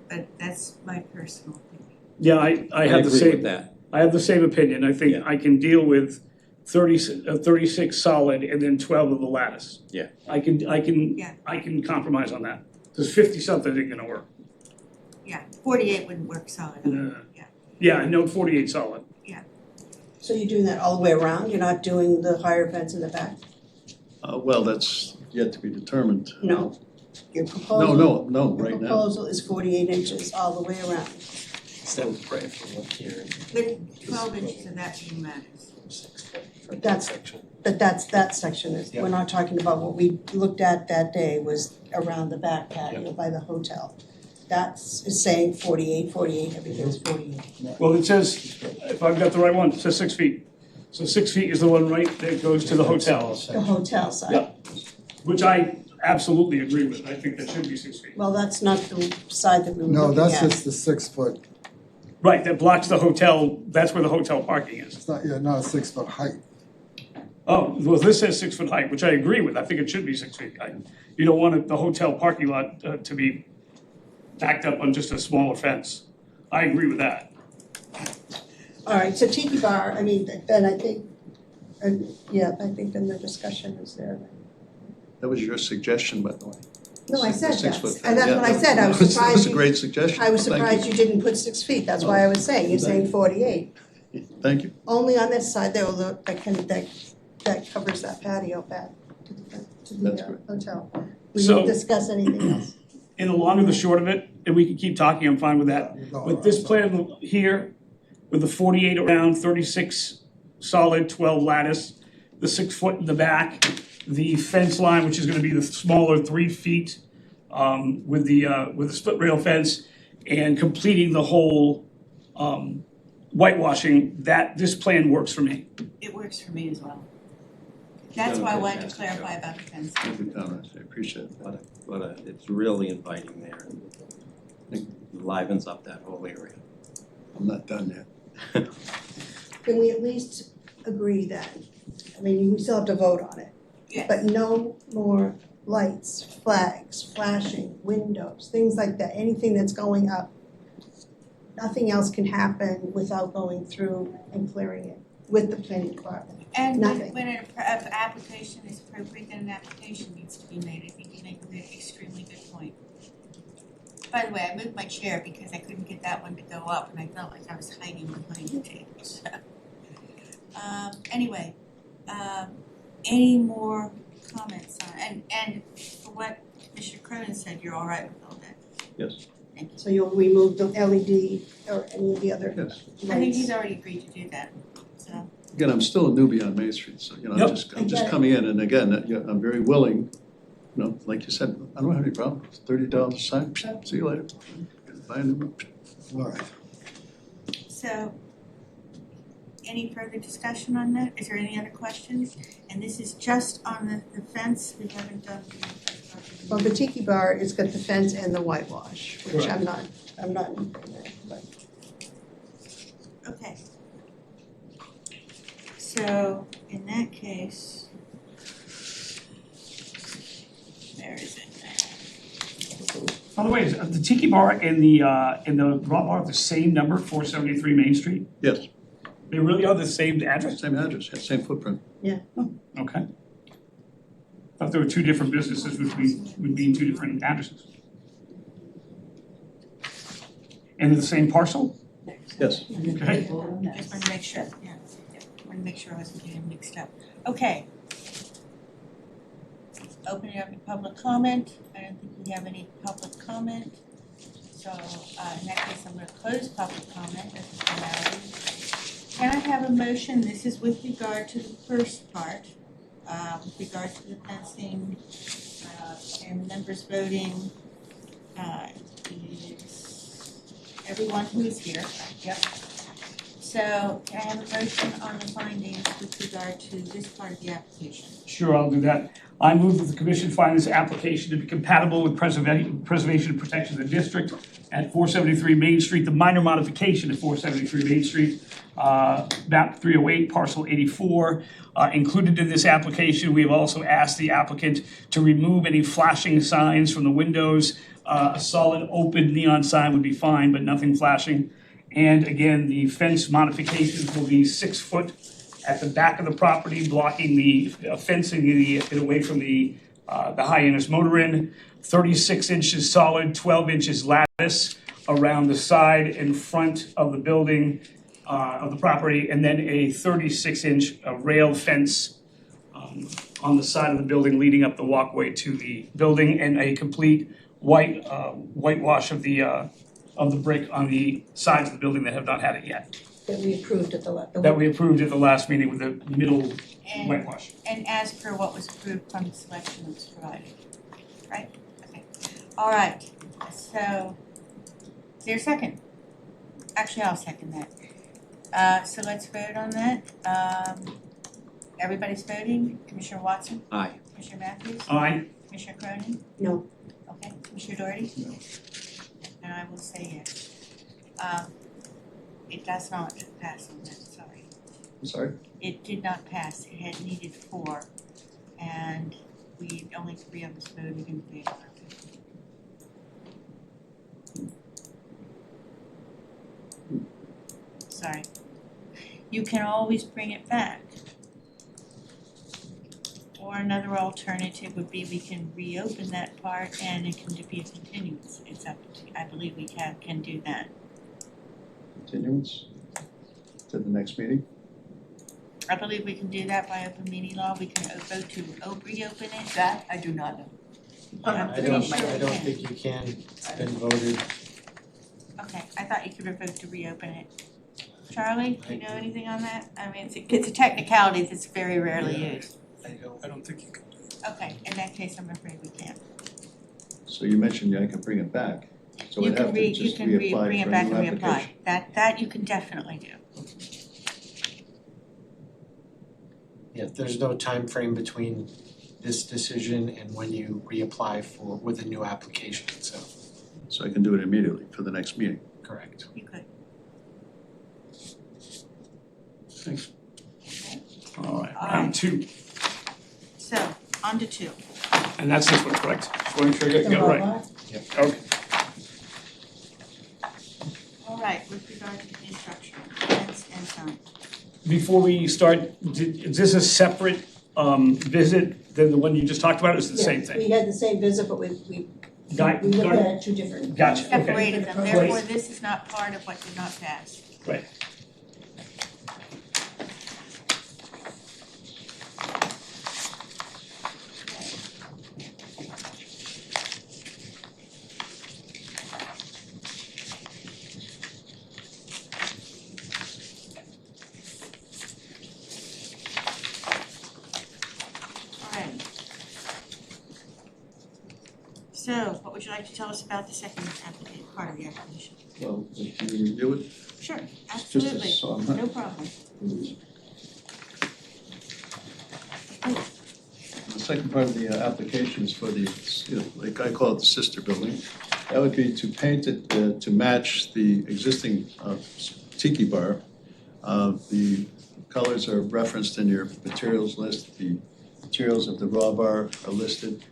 But that's my personal opinion. Yeah, I I have the agree same, with that. I have the same opinion. I think Yeah. I can deal with 36 solid and then 12 of the lattice. Yeah. I can Yeah. compromise on that. Because 50-something ain't gonna work. Yeah, 48 wouldn't work solid. Yeah. Yeah, no 48 solid. So you're doing that all the way around, you're not doing the higher fence in the back? Well, that's yet to be determined. No. Your proposal. No, Your right now. proposal is 48 inches all the way around. Still pray for one here. With 12 inches of that being lattice. 6 foot for that That's- section. But that section is, we're not talking about what we looked at that day was around the back patio by the hotel. That's is saying 48, everything's 48. Well, it says, if I've got the right one, it says 6 feet. So 6 feet is the one right that goes to the hotel, The hotel side. Yeah. which I absolutely agree with. I think that should be 6 feet. Well, that's not the side that we were No, looking at. that's just the 6 foot, Right, that blocks the hotel, that's where the hotel parking is. it's not a 6 foot height. Oh, well, this says 6 foot height, which I agree with. I think it should be 6 feet. You don't want the hotel parking lot to be backed up on just a smaller fence. I agree with that. All right, so tiki bar, I mean, then I think, I think then the discussion is there. That was your suggestion, by the way. No, I said 6 that, foot. and that's Yeah, what I said, I was That was surprised a you, great suggestion. I was Thank surprised you didn't put 6 feet, that's why I was saying, you're saying 48. Thank you. Only on this side, there, that covers that patio back to That's the great. hotel. We So- didn't discuss anything else. In the long and the short of it, and we can keep talking, I'm fine with that. No, But this plan here, with the 48 around, 36 solid, 12 lattice, the 6 foot in the back, the fence line, which is gonna be the smaller 3 feet, with the split rail fence, and completing the whole, whitewashing, this plan works for me. It works for me as well. That's why I wanted to clarify about the fence. Thank you, comments, I appreciate that. It's really inviting there, and livens up that whole area. I'm not done yet. Can we at least agree that, I mean, we still have to vote on it, Yes. but no more lights, flags, flashing, windows, things like that, anything that's going up. Nothing else can happen without going through and clearing it with the planning department. And Nothing. when an application is appropriate, then an application needs to be made. I think you make an extremely good point. By the way, I moved my chair because I couldn't get that one to go up, and I felt like I was hiding behind the table, so. Anyway, any more comments on, and for what Commissioner Cronin said, you're all right with all that? Yes, Thank you. So you'll remove the LED or any of the other yes. I think he's lights. already agreed to do that, so. Again, I'm still a newbie on Main Street, so, I'm Yep. just I get it. coming in, and again, I'm very willing, like you said, I don't have any problem, $30 a sign, see you later. Buy a new one. All right. So, any further discussion on that? Is there any other questions? And this is just on the fence, we haven't done the. Well, the tiki bar is got the fence and the whitewash, which I'm not, but. Okay. So, in that case, where is it? By the way, is the Tiki Bar and the Raw Bar the same number, 473 Main Street? Yes, They really are the same address? same address, yeah, same footprint. Okay. Thought there were 2 different businesses, which would be in 2 different addresses. And the same parcel? Yes. Okay. Just want to make sure, yeah, want to make sure I wasn't getting mixed up. Okay. Open it up to public comment. I don't think we have any public comment. So, in that case, I'm gonna close public comment as a formality. Can I have a motion? This is with regard to the first part, with regard to the fencing, and members voting, is everyone who is here, yep. So, can I have a motion on the findings with regard to this part of the application? Sure, I'll do that. I move that the commission find this application to be compatible with preservation and protection of the district at 473 Main Street, the minor modification at 473 Main Street, map 308, parcel 84. Included in this application, we have also asked the applicant to remove any flashing signs from the windows. A solid open neon sign would be fine, but nothing flashing. And again, the fence modifications will be 6 foot at the back of the property, blocking the fencing it away from the Hyannis motor inn. 36 inches solid, 12 inches lattice around the side and front of the building, of the property, and then a 36-inch rail fence on the side of the building leading up the walkway to the building, and a complete whitewash of the brick on the sides of the building that have not had it yet. That we approved at That we approved at the last meeting with the middle whitewash. And as per what was approved from the selection that was provided, right? Okay. All right, so, is there a second? Actually, I'll second that. So let's vote on that. Everybody's voting. Commissioner Watson? Aye. Commissioner Matthews? Aye. Commissioner Cronin? No. Okay, Commissioner Doherty? No. And I will say yes. It does not pass on that, sorry. I'm sorry? It did not pass, it had needed 4, and only 3 of us voted in favor. Sorry. You can always bring it back. Or another alternative would be we can reopen that part and it can be a continuance. It's up to, I believe we can do that. Continuance to the next meeting? I believe we can do that by open meeting law. We can vote to reopen it. That I do not know. I'm I pretty don't sure we can. think you can, it's been voted. Okay, I thought you could vote to reopen it. Charlie, do you know anything on that? I mean, it's a technicality that's very rarely used. I don't think you can. Okay, in that case, I'm afraid we can't. So you mentioned I can bring it back, so You we'd can have to you just can reapply bring it for a back new and application. reapply. That you can definitely do. Yeah, there's no time frame between this decision and when you reapply for, with a new application, so, So I can do it immediately for the next meeting. correct. You could. Thanks. All right, on 2, So, on to 2. and that's this one, correct? Just want to make sure I got it right. Okay. All right, with regard to the structure, fence and sign. Before we start, is this a separate visit than the one you just talked about, or is it the same thing? We had the same visit, but we Got- looked got- at 2 different. Gotcha, okay. Separated them, therefore this is not part of what did not pass. Right. Alright. So, what would you like to tell us about the second part of the application? Well, can you review it? Sure, Just as- absolutely, so I'm not- no problem. The second part of the application is for the, like I call it the sister building. That would be to paint it to match the existing tiki bar. The colors are referenced in your materials list. The materials of the raw bar are listed.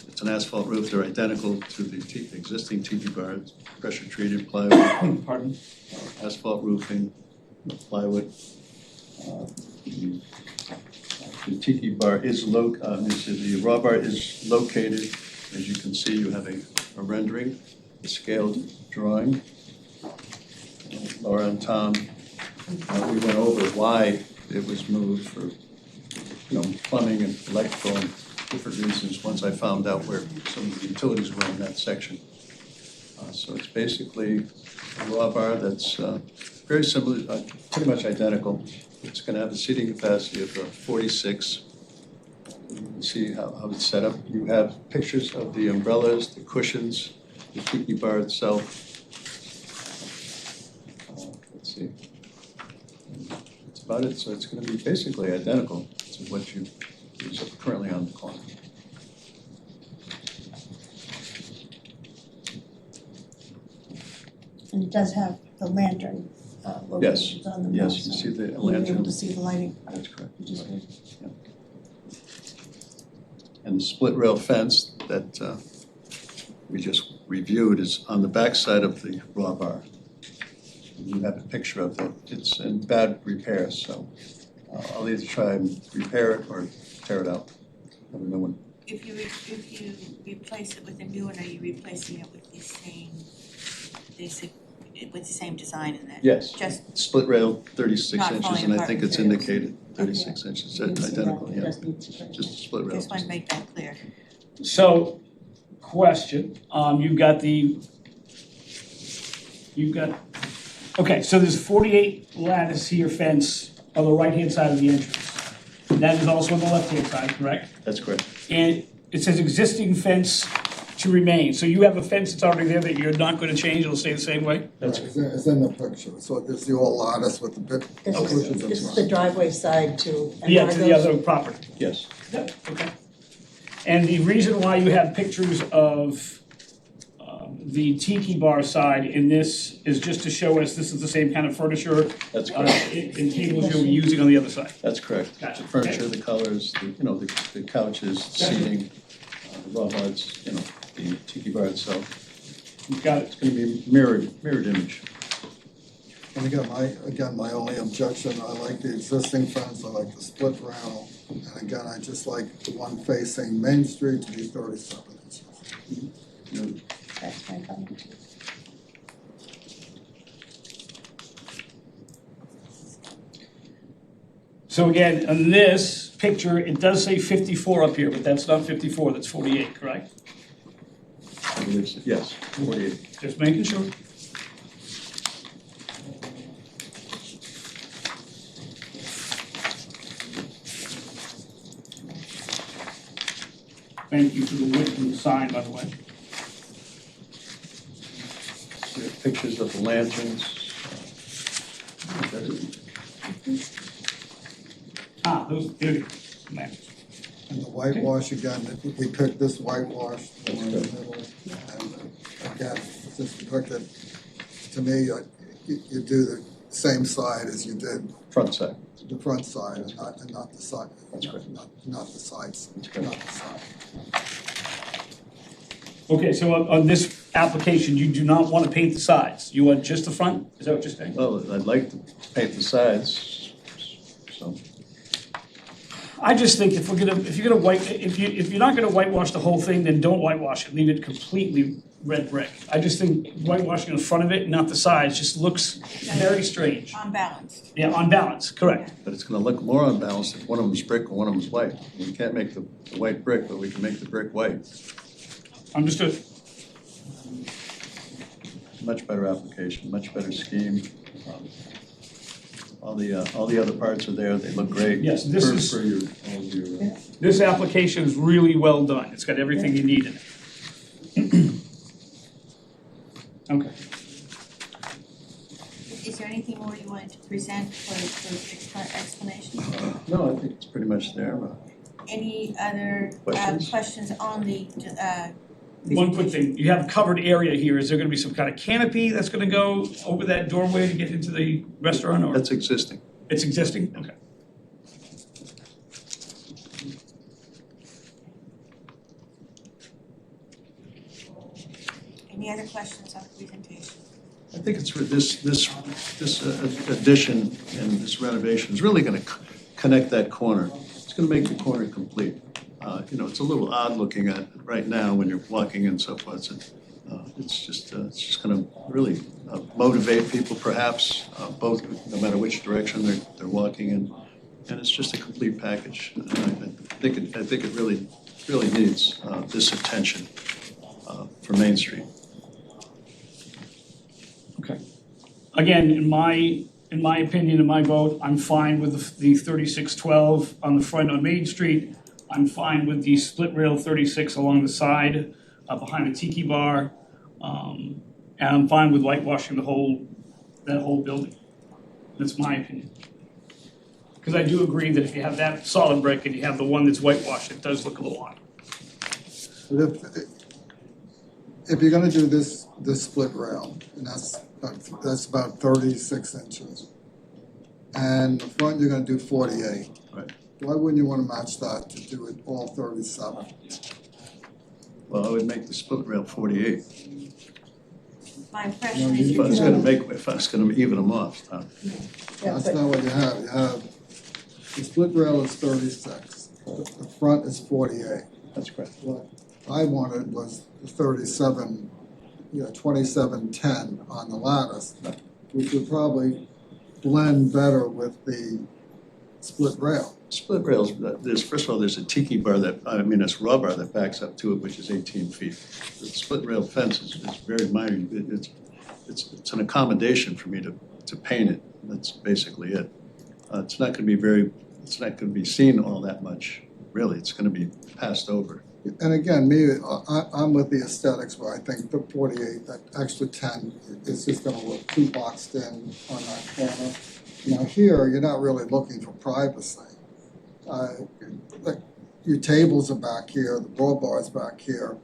It's an asphalt roof. They're identical to the existing tiki bar. It's pressure treated plywood. Pardon? Asphalt roofing, plywood. The tiki bar is the raw bar is located, as you can see, you have a rendering, a scaled drawing. Laura and Tom, we went over why it was moved for, plumbing and electrical and different reasons, once I found out where some of the utilities were in that section. So it's basically a raw bar that's very similar, pretty much identical. It's gonna have a seating capacity of 46. You can see how it's set up. You have pictures of the umbrellas, the cushions, the tiki bar itself. Let's see. That's about it. So it's gonna be basically identical to what you use currently on the corner. And it does have the lantern locations on the mill, Yes, you so see the you'll be lantern. able to see the lighting, That's correct. which is good. And the split rail fence that we just reviewed is on the back side of the raw bar. You have a picture of it. It's in bad repair, so I'll either try and repair it or tear it out. Have a new one. If you replace it with a new one, are you replacing it with the same design in that? Yes. Just Split rail, 36 Not inches, falling and I apart think it's materials. indicated 36 inches, You can see that. identical, It yeah. does need to- Just a split rail. just want to make that clear. So, question, okay, so there's a 48 lattice here fence on the right-hand side of the entrance. That is also on the left-hand side, correct? That's correct. And it says existing fence to remain, so you have a fence that's already there that you're not gonna change, it'll stay the same way? That's Right, it's in the picture, so it's the old lattice with the bit This cushions is, and this is stuff. the driveway side to. and Yeah, one to of the those- other property. Yes. Yep, okay. And the reason why you have pictures of the tiki bar side in this is just to show us this is the same kind of furniture That's correct. and tables you'll be using on the other side. That's correct. Gotcha. The furniture, the colors, the couches, seating, the raw bars, the tiki bar itself. Got it. It's gonna be mirrored image. And again, my only objection, I like the existing fence, I like the split rail. And again, I just like the one facing Main Street to be 37 inches. That's my comment. So again, on this picture, it does say 54 up here, but that's not 54, that's 48, correct? I believe so. Yes, 48. Just making sure. Thank you for the width of the sign, by the way. We have pictures of the lanterns. Those, there you go. Lanterns. And the whitewash, again, we picked this whitewash, the one in the middle, and again, since we picked it, to me, you do the same side as you did Front side. the front side and not the side. That's correct. Not the sides, That's correct. not the side. Okay, so on this application, you do not want to paint the sides, you want just the front, is that what you're saying? Well, I'd like to paint the sides, so. I just think if you're not gonna whitewash the whole thing, then don't whitewash it, leave it completely red brick. I just think whitewashing the front of it, not the sides, just looks very strange. Unbalanced. Yeah, on balance, correct. But it's gonna look more unbalanced if one of them's brick and one of them's white. We can't make the white brick, but we can make the brick white. Understood. Much better application, much better scheme. All the other parts are there, they look great. Yes, this is- For your, all of your, This application is really well done, it's got everything you need in it. Okay. Is there anything more you wanted to present for explanation? no, I think it's pretty much there, but Any other Questions? questions on the One quick thing, you have a covered area here, is there gonna be some kind of canopy that's gonna go over that doorway to get into the restaurant, or that's existing. it's existing? Okay. Any other questions on the presentation? I think it's for this addition and this renovation is really gonna connect that corner. It's gonna make the corner complete. It's a little odd looking at it right now when you're walking and so forth. It's just gonna really motivate people perhaps, both, no matter which direction they're walking in. And it's just a complete package. And I think it really needs this attention for Main Street. Okay. Again, in my opinion, in my vote, I'm fine with the 3612 on the front on Main Street. I'm fine with the split rail 36 along the side, behind the tiki bar. And I'm fine with whitewashing that whole building. That's my opinion. Because I do agree that if you have that solid brick and you have the one that's whitewashed, it does look a little odd. But if you're gonna do this split rail, and that's about 36 inches, and the front you're gonna do 48. Right. Why wouldn't you wanna match that to do it all 37? Well, I would make the split rail 48. My impression No, is If I was gonna even them off. Yeah, That's but not what you have. You have, the split rail is 36, the front is 48. That's correct. What I wanted was the 37, 2710 on the lattice, which would probably blend better with the split rail. Split rails, first of all, there's a tiki bar it's raw bar that backs up to it, which is 18 feet. The split rail fence is very minor. It's an accommodation for me to paint it. That's basically it. It's not gonna be seen all that much, really. It's gonna be passed over. And again, I'm with the aesthetics where I think the 48, that extra 10 is just gonna look too boxed in on that corner. Now here, you're not really looking for privacy. Like your tables are back here, the broad bar's back here.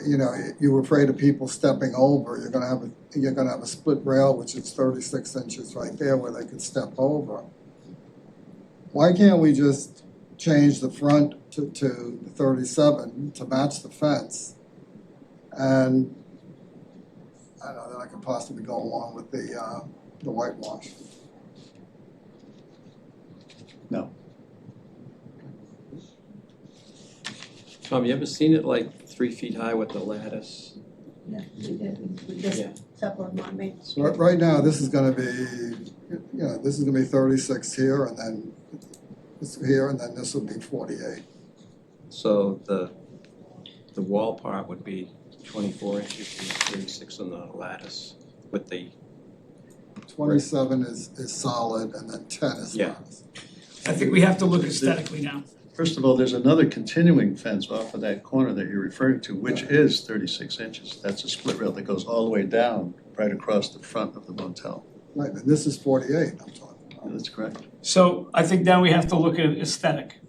You were afraid of people stepping over. You're gonna have a split rail, which is 36 inches right there where they could step over. Why can't we just change the front to the 37 to match the fence? And I don't know, then I could possibly go along with the whitewash. No. Tom, you ever seen it like 3 feet high with the lattice? yeah, we did, we just, Yeah. couple of them made. So right now, this is gonna be 36 here, and then this here, and then this will be 48. So the wall part would be 24 inches and 36 on the lattice with the, 27 is solid, and then 10 is Yeah. lattice. I think we have to look aesthetically now. First of all, there's another continuing fence off of that corner that you're referring to, which is 36 inches. That's a split rail that goes all the way down, right across the front of the motel. Right, and this is 48, I'm talking about. That's correct. So I think now we have to look at aesthetic.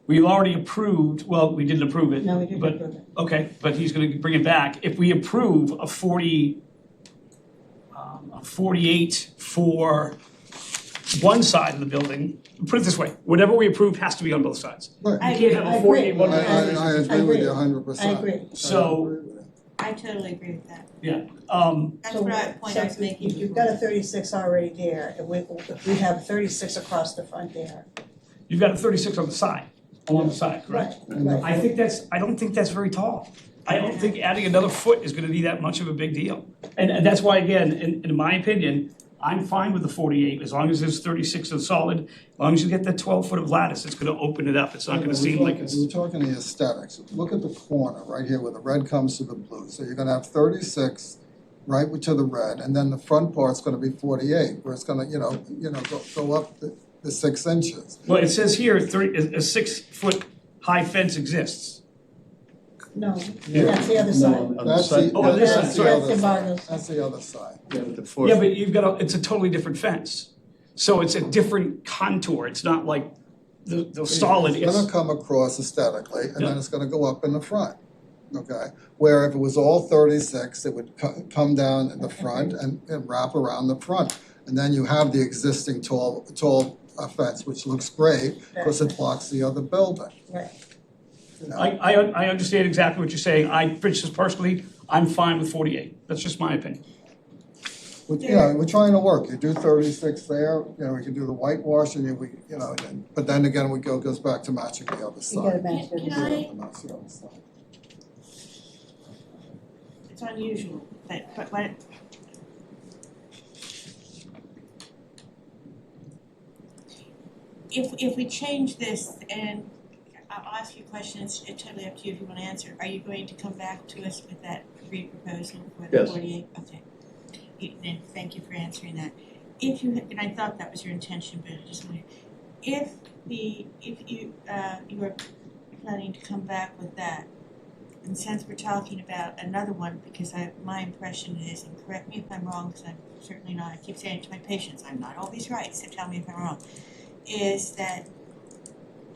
We've already approved, well, we didn't approve it. No, we didn't but- approve it. Okay, but he's gonna bring it back. If we approve a 48 for one side of the building, put it this way, whatever we approve has to be on both sides. Right. I You can't agree. have a 48 one. I agree with you 100%. I agree. So- I totally agree with that. Yeah, That's what I, point I was making. If you've got a 36 already there, and we have 36 across the front there. you've got a 36 on the side, along the side, correct? And the- I don't think that's very tall. I don't think adding another foot is gonna be that much of a big deal. And that's why, again, in my opinion, I'm fine with the 48, as long as there's 36 of solid, as long as you get that 12 foot of lattice, it's gonna open it up, it's not gonna seem like it's. We're talking the aesthetics. Look at the corner right here where the red comes to the blue. So you're gonna have 36 right to the red, and then the front part's gonna be 48, where it's gonna, go up the 6 inches. Well, it says here, a 6 foot high fence exists. No, that's the other side. On the That's side. Oh, on this side, that's the sorry. other That's side. embargoes. That's the other side. Yeah, but the fourth. Yeah, but you've got it's a totally different fence. So it's a different contour, it's not like the solid It's gonna is. come across aesthetically, and Yeah. then it's gonna go up in the front, okay? Where if it was all 36, it would come down in the front and wrap around the front. And then you have the existing tall fence, which looks great, because it blocks the other building. Right. You know? I understand exactly what you're saying. For instance, personally, I'm fine with 48. That's just my opinion. We're trying to work. You do 36 there, we can do the whitewash, and but then again, goes back to matching the other You side. gotta match Can it. I- Match the other side. It's unusual, but what. If we change this, and I'll ask you questions, it's totally up to you if you want to answer. Are you going to come back to us with that re-proposal for the Yes. 48? Okay. And thank you for answering that. If you, and I thought that was your intention, but I just wanted, if you were planning to come back with that, and since we're talking about another one, because my impression is, and correct me if I'm wrong, because I'm certainly not, I keep saying it to my patients, I'm not always right, so tell me if I'm wrong, is that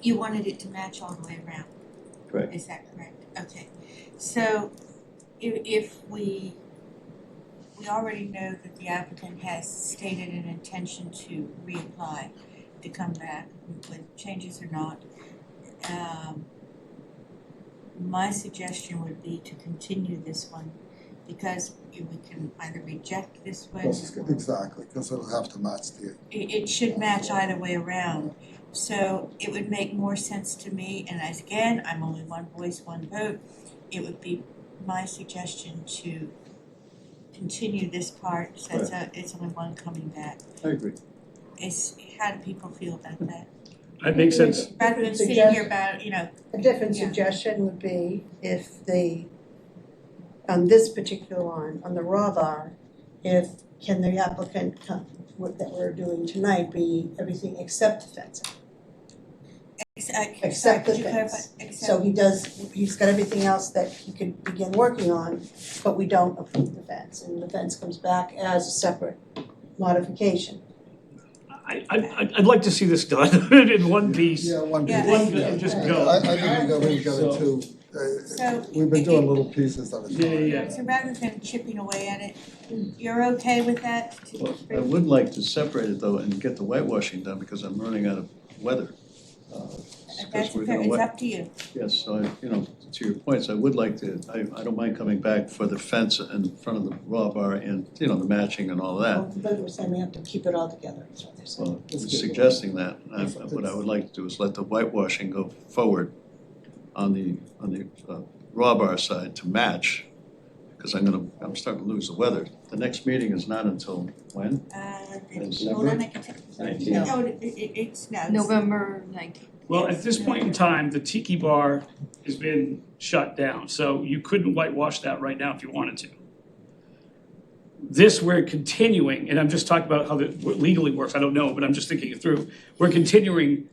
you wanted it to match all the way around. Correct. Is that correct? Okay. So if we already know that the applicant has stated an intention to reapply, to come back with changes or not, my suggestion would be to continue this one, because we can either reject this one. Exactly, because it'll have to match the. It should match either way around. So it would make more sense to me, and as again, I'm only one voice, one vote, it would be my suggestion to continue this part, since it's only one coming back. I agree. How do people feel about that? That makes sense. Rather than sitting here about, A different Yeah. suggestion would be if on this particular line, on the raw bar, can the applicant come, that we're doing tonight be everything except the fencing? Except the could you clarify? fence. Except- So he's got everything else that he could begin working on, but we don't approve the fence, and the fence comes back as a separate modification. I'd like to see this done in one piece. Yeah, one Yeah, piece. One bit and just go. I think we've got it too. So- We've been doing little pieces at a time. Yeah. So rather than chipping away at it, you're okay with that? Well, I would like to separate it though and get the whitewashing done because I'm running out of weather. That's fair, it's up to you. Yes, so to your points, I would like to, I don't mind coming back for the fence in front of the raw bar and, the matching and all that. But we're saying we have to keep it all together, is what they're saying. Well, suggesting that, what I would like to do is let the whitewashing go forward on the raw bar side to match, because I'm starting to lose the weather. The next meeting is not until when? Hold on, I can tell. 19th. No, it's no. November 19th. Well, at this point in time, the tiki bar has been shut down, so you couldn't whitewash that right now if you wanted to. This, we're continuing, and I'm just talking about how it legally works, I don't know, but I'm just thinking it through. We're continuing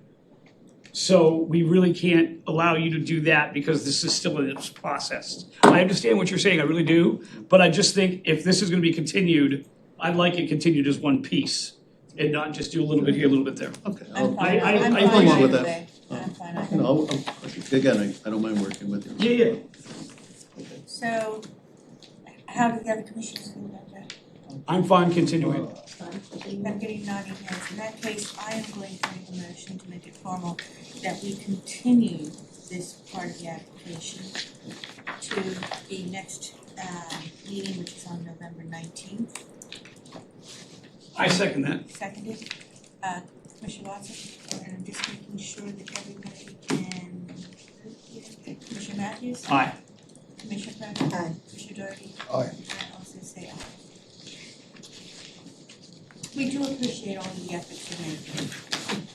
So we really can't allow you to do that because this is still in its process. I understand what you're saying, I really do, but I just think if this is gonna be continued, I'd like it continued as one piece and not just do a little bit here, a little bit there. Okay, I'm fine, I- I'm I fine go along with either that. way. I'm fine either You know, again, I don't mind working with you. Yeah. So, how do the other commissioners feel about that? I'm fine continuing. I'm getting nodding heads. In that case, I am going to make a motion to make it formal that we continue this part of the application to the next meeting, which is on November 19th. I second that. Seconded. Commissioner Watson, and I'm just making sure that everybody can. Commissioner Matthews? Aye. Commissioner Craig? Aye. Commissioner Doherty? Aye. And I also say aye. We do appreciate all the efforts you made.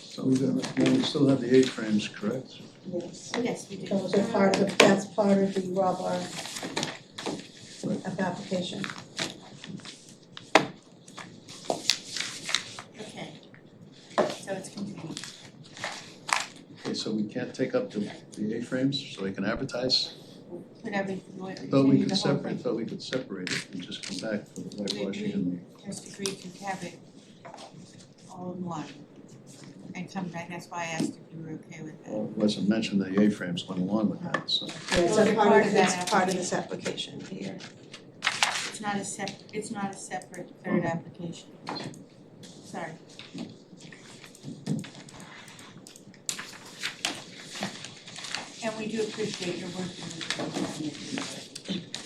So we still have the A-frames, correct? Yes. Yes, we do. Those are that's part of the raw bar application. Okay. So it's continued. Okay, so we can't take up the A-frames so we can advertise? Put everything, I thought we continue could the whole separate, thing. thought we could separate it and just come back for the whitewashing and Just agreed to have it all in one. And come back, that's why I asked if you were okay with that. well, it wasn't mentioned the A-frames went along with that, so. Yeah, Those are part of that it's part of this application here. It's not a separate third application. Sorry. And we do appreciate your work in this program.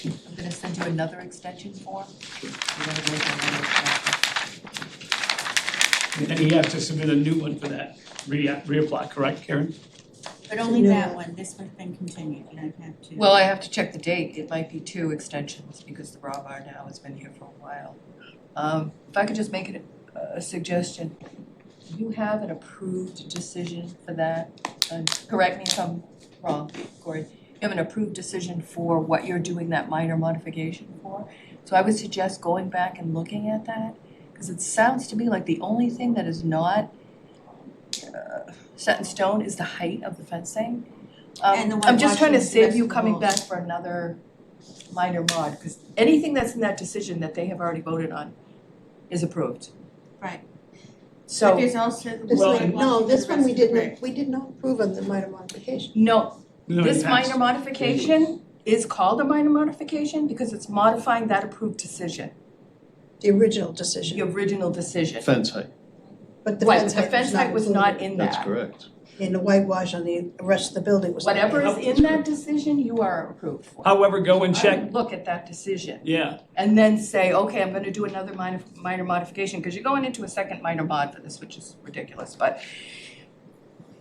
I'm gonna send you another extension form. You're gonna make another extension. And then he has to submit a new one for that, reapply, correct, Karen? But only No. that one, this one's been continued, you don't have to. Well, I have to check the date. It might be 2 extensions because the raw bar now has been here for a while. If I could just make it a suggestion, do you have an approved decision for that? Correct me if I'm wrong, Corey. You have an approved decision for what you're doing that minor modification for? So I would suggest going back and looking at that, because it sounds to me like the only thing that is not set in stone is the height of the fencing. And the I'm just trying to whitewashing of the save rest you of the coming walls. back for another minor mod, because anything that's in that decision that they have already voted on is approved. Right. But So, there's also the This Well, one, whitewashing no, of this the one we rest of the didn't, brick. we did not approve of the minor modification. no, No, this it passed. minor modification is called a minor modification because it's modifying that approved decision, The original the decision, original decision. fence height, but the Right, fence but the height fence height was not in that's that. correct. And the whitewash on the rest of the building was not. Whatever is in that decision, you are approved for. However, go and I check, would look at that decision yeah, and then say, okay, I'm gonna do another minor modification, because you're going into a second minor mod for this, which is ridiculous, but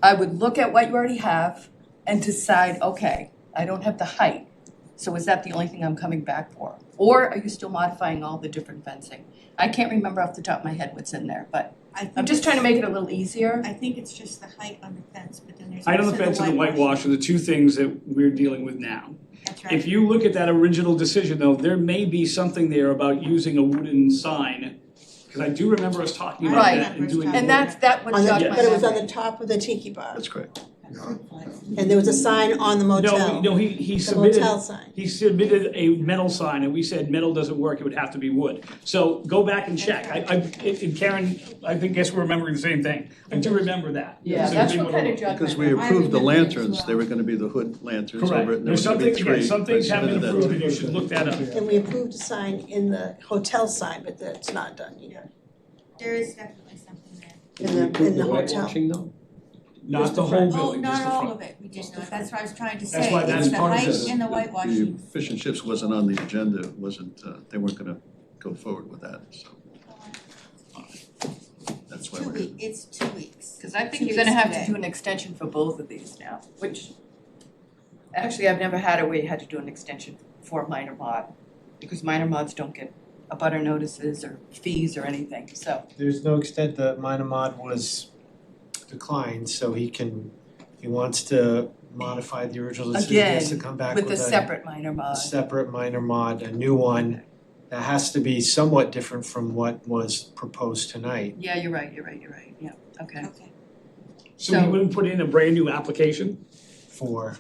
I would look at what you already have and decide, okay, I don't have the height, so is that the only thing I'm coming back for? Or are you still modifying all the different fencing? I can't remember off the top of my head what's in there, but I'm just trying to make it a little easier. I think it's just the height on the fence, but then there's height on also the fence and the whitewash are the two things that we're dealing with now. That's right. If you look at that original decision though, there may be something there about using a wooden sign, because I do remember us talking about Right. that and doing. And that would On the, jog my but it was on memory. the top of the tiki bar, That's correct. and there was a sign on the motel, No, he the submitted, motel sign. he submitted a metal sign and we said metal doesn't work, it would have to be wood. So go back and check. And Karen, I think, guess we're remembering the same thing. I do remember that. Yeah, So that's we what would- kind of jogged my Because we memory. approved the remember it as lanterns, they well. were gonna be the hood lanterns over Correct. it, and there There's was gonna something, be three. again, some things I have been submitted that approved to and you should look that up. And we approved a sign in the hotel sign, but that's not done yet, There is definitely something there. in the hotel. Whitewashing though? Not the whole Oh, building, just not the all front. of it, we did not, that's what I was trying to That's say, why that's it's the part of height this. and the The whitewashing. fish and chips wasn't on the agenda, it wasn't, they weren't gonna go forward with that, so that's why we're. It's 2 weeks. Because I think 2 you're gonna weeks have to today. do an extension for both of these now, which, actually, I've never had it where you had to do an extension for a minor mod, because minor mods don't get abutter notices or fees or anything, so. There's no extent that minor mod was declined, so he can he wants to modify the original decision, he has to Again, come back with with a a separate minor mod. separate minor mod, a new one that has to be somewhat different from what was proposed tonight. Yeah, you're right, yeah, okay. Okay. So you wouldn't put in a brand new application For,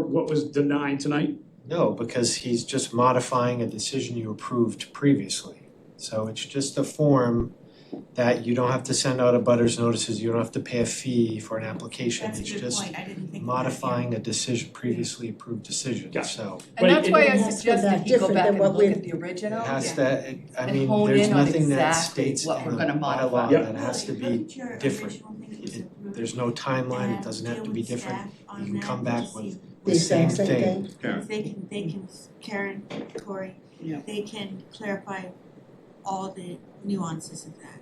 what was denied tonight? no, because he's just modifying a decision you approved previously. So it's just a form that you don't have to send out a butters notices, you don't have to pay a fee for an application. That's a It's good just point, I didn't think of that. modifying a decision, previously approved decision, Gotcha. so. And that's why I It has to be suggested that he go different back than and what look we've- at the original. It has to, I And mean, hone there's in on nothing that exactly states what in we're the gonna modify. bylaw Yep. that has to Look be at your different. original thing that was approved. There's no timeline, it And doesn't have to deal be with different. staff on You can that come to back see with The the same exact thing. if they can, Karen, Corey, Yeah. they can clarify all the nuances of that.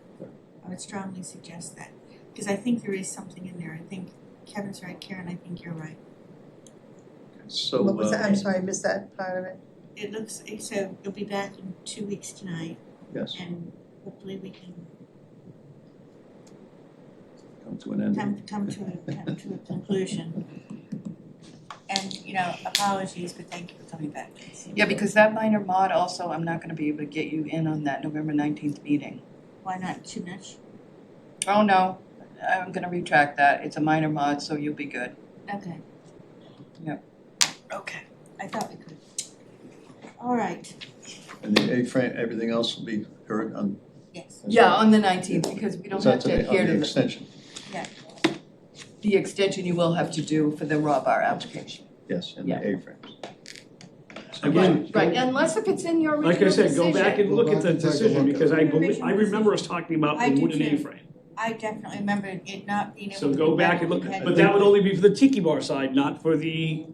I would strongly suggest that, because I think there is something in there. I think Kevin's right, Karen, I think you're right. So, What was that? I'm sorry, I missed that part of it. It looks, so you'll be back in 2 weeks tonight, yes, and hopefully we can come to an end. come to a conclusion. And, apologies, but thank you for coming back. Yeah, because that minor mod also, I'm not gonna be able to get you in on that November 19th meeting. Why not too much? Oh, no, I'm gonna retract that, it's a minor mod, so you'll be good. Okay. Yep. Okay, I thought we could. All right, And the A-frame, everything else will be heard on. yes. Yeah, on the 19th, because we don't have to adhere On to the the extension, extension you will have to do for the raw bar application. yes, and Yeah. the A-frames. Again, Right, unless if it's in your original like I said, decision. go back and look at the Go back and take a decision, look at because it. I remember us talking about I the do wooden too. A-frame. I definitely remember it not being able to. So go back and look, Had- but that would only be for the tiki bar side, not for the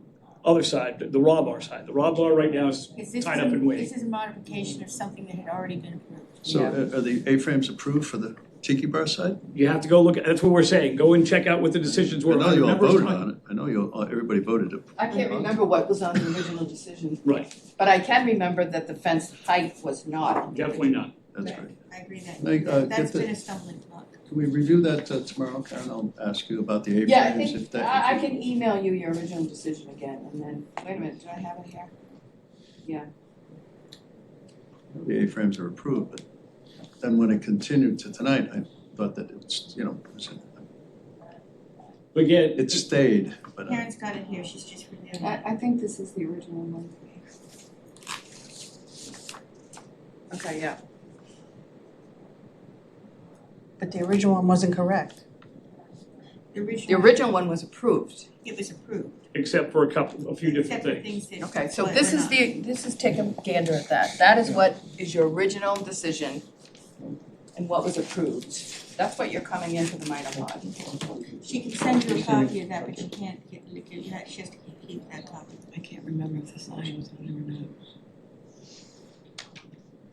other side, the raw bar side. The raw bar right now is Is this tied up in waiting. This is a modification of something that had already been approved. So Yeah. are the A-frames approved for the tiki bar side? You have to go look at, that's what we're saying, go and check out what the decisions I were. know you all remember us voted talking- on it, I know you all, everybody voted it. I can't remember what was on the original decision, Right, but I can remember that the fence height was not on the definitely not. That's Right. right. I agree that, Like, that's get the- been a stumbling block. Can we review that tomorrow, Karen? I'll ask you about the A-frames. Yeah, I if think, that- I can email you your original decision again, and then, wait a minute, do I have it here? The A-frames are approved, but then when it continued to tonight, I thought that it's, But again, it stayed, but Karen's got it here, she's just reviewing it. I think this is the original one. Okay, yeah. But the original one wasn't correct. The The original one was approved. It was approved, except for a few different except for things. things that. Okay, so were this is not. this is take a gander at that. That is what is your original decision and what was approved. That's what you're coming in for the minor mod. She can send you a copy of that, but she can't she has to keep that copy. I can't remember if the sign was on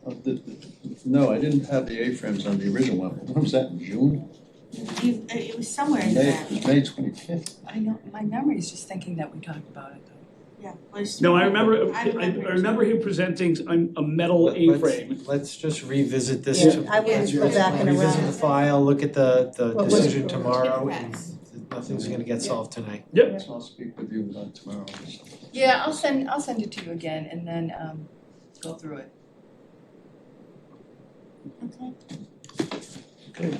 there or not. no, I didn't have the A-frames on the original one. When was that, in June? It was somewhere in May, that, it was May 25th. I know, my memory is just thinking that we talked about it though. yeah. Well, it's- No, I remember, I I remember him presenting a metal A-frame. Let's just revisit this. Yeah, to- I wouldn't go back and Revisit the around. file, look at the What was decision it? tomorrow, Get the and facts. nothing's gonna get solved tonight. Yep, So I'll speak with you tomorrow. Yeah, I'll send it to you again and then go through it. Okay. Okay.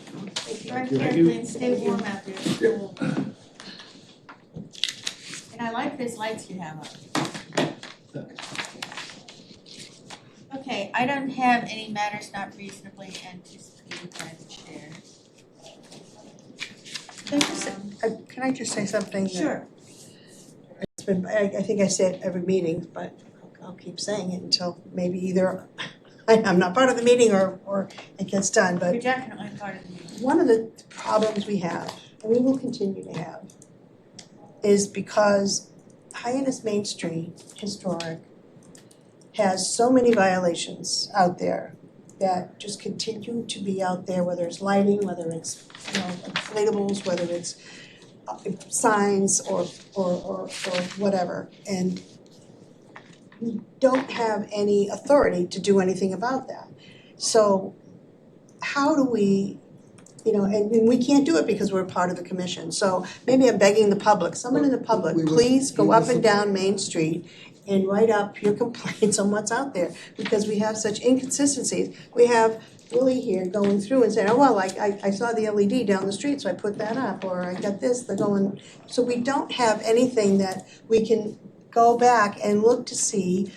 Drive you. carefully and stay warm out there, it's cold. And I like those lights you have up. Okay, I don't have any matters not reasonably anticipated by the chair. Can I just say something? Sure. It's been, I think I say it every meeting, but I'll keep saying it until maybe either I'm not part of the meeting or it gets done, but You're definitely part of the meeting. one of the problems we have, and we will continue to have, is because Hyannis Main Street, historic, has so many violations out there that just continue to be out there, whether it's lighting, whether it's, inflatables, whether it's signs or whatever. And we don't have any authority to do anything about that. So how do we you know, and we can't do it because we're part of the commission. So maybe I'm begging the public, someone in the public, please go up and down Main Street and write up your complaints on what's out there, because we have such inconsistencies. We have Willie here going through and saying, oh, well, I saw the LED down the street, so I put that up, or I got this, they're going. So we don't have anything that we can go back and look to see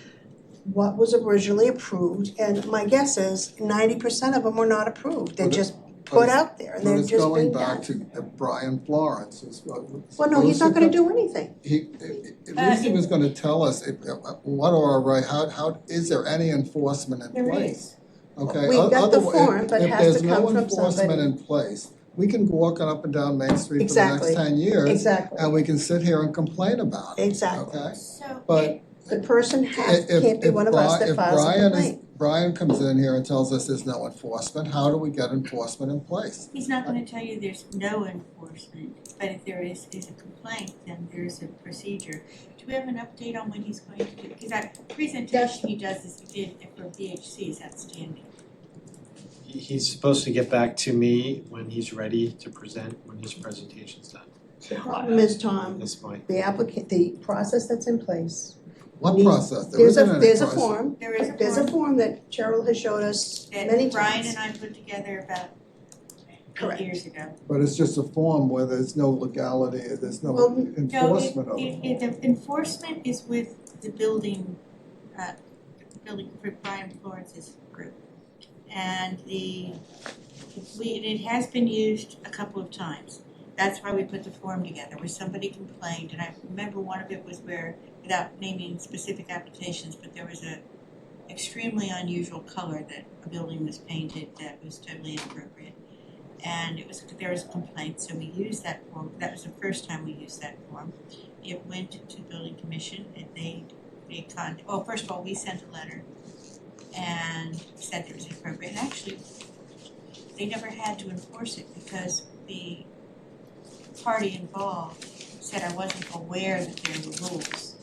what was originally approved, and my guess is 90% of them were not approved, they're just put out there, and they're just being done. But it's going back to Brian Florence, who's. Well, no, he's not gonna do anything. At least he was gonna tell us, what are our right, how, is there any enforcement in There place? is. Okay, We got the otherwise, form, but it has to come from If there's no enforcement somebody. in place, we can go walking up and down Main Street for the Exactly. next 10 years, Exactly, and we can sit here and complain about it, exactly. okay? So, But The person can't be if one of us that files a complaint. Brian comes in here and tells us there's no enforcement, how do we get enforcement in place? he's not gonna tell you there's no enforcement, but if there is a complaint, then there's a procedure. Do we have an update on when he's going to do, because that presentation he does is, he did for VHC is outstanding. He's supposed to get back to me when he's ready to present, when his presentation's done. The problem is, Tom, That's my, the process that's in place. What Needs- process? There There's isn't a, any there's a process. form, There is a there's a form form that Cheryl has showed us many that Brian times. and I put together about Correct. 8 years ago. But it's just a form where there's no legality, there's no Well, enforcement of it. The enforcement is with the building for Brian Florence's group. And it has been used a couple of times. That's why we put the form together, where somebody complained, and I remember one of it was where, without naming specific applications, but there was a extremely unusual color that a building was painted that was totally inappropriate. And there was a complaint, so we used that form. That was the first time we used that form. It went to the building commission, and first of all, we sent a letter and said it was inappropriate. And actually, they never had to enforce it because the party involved said I wasn't aware that there were rules,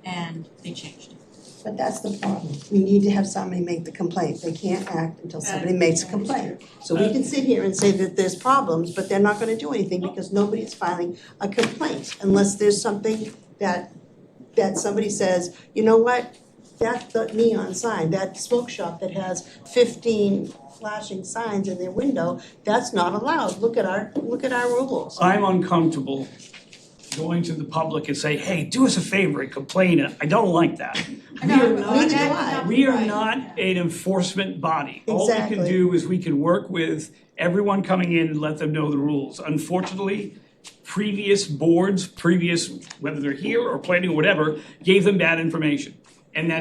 and they changed it. But that's the problem. We need to have somebody make the complaint. They can't act until somebody makes a complaint. So we can sit here and say that there's problems, but they're not gonna do anything because nobody's filing a complaint unless there's something that somebody says, you know what? That the neon sign, that smoke shop that has 15 flashing signs in their window, that's not allowed. Look at our rules. I'm uncomfortable going to the public and say, hey, do us a favor and complain. I don't like that. Neither do I. We are not an enforcement body. All we can Exactly. do is we can work with everyone coming in and let them know the rules. Unfortunately, previous boards, whether they're here or planning or whatever, gave them bad information. And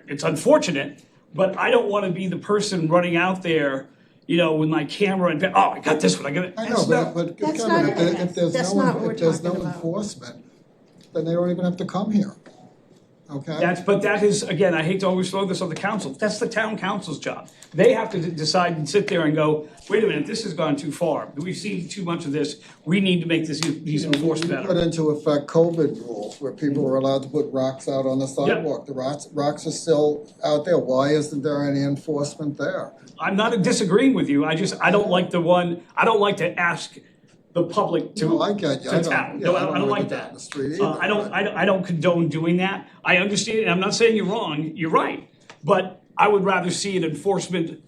it's unfortunate, but I don't want to be the person running out there, with my camera and, oh, I got this one, I got it. I know, but That's Kevin, not- if there's that's not what we're if there's no talking about. enforcement, then they don't even have to come here, okay? But that is, again, I hate to always throw this on the council, that's the town council's job. They have to decide and sit there and go, wait a minute, this has gone too far. We've seen too much of this, we need to make these enforced We put better. into effect COVID rules where people were allowed to put rocks out on the sidewalk. The rocks are still out there. Why isn't there any enforcement there? I'm not disagreeing with you, I don't like to ask the public to. No, I get you. I to don't- town. yeah, No, I don't I don't wanna like do that that. in the street either. I don't condone doing that. I understand, and I'm not saying you're wrong, you're right. But I would rather see an enforcement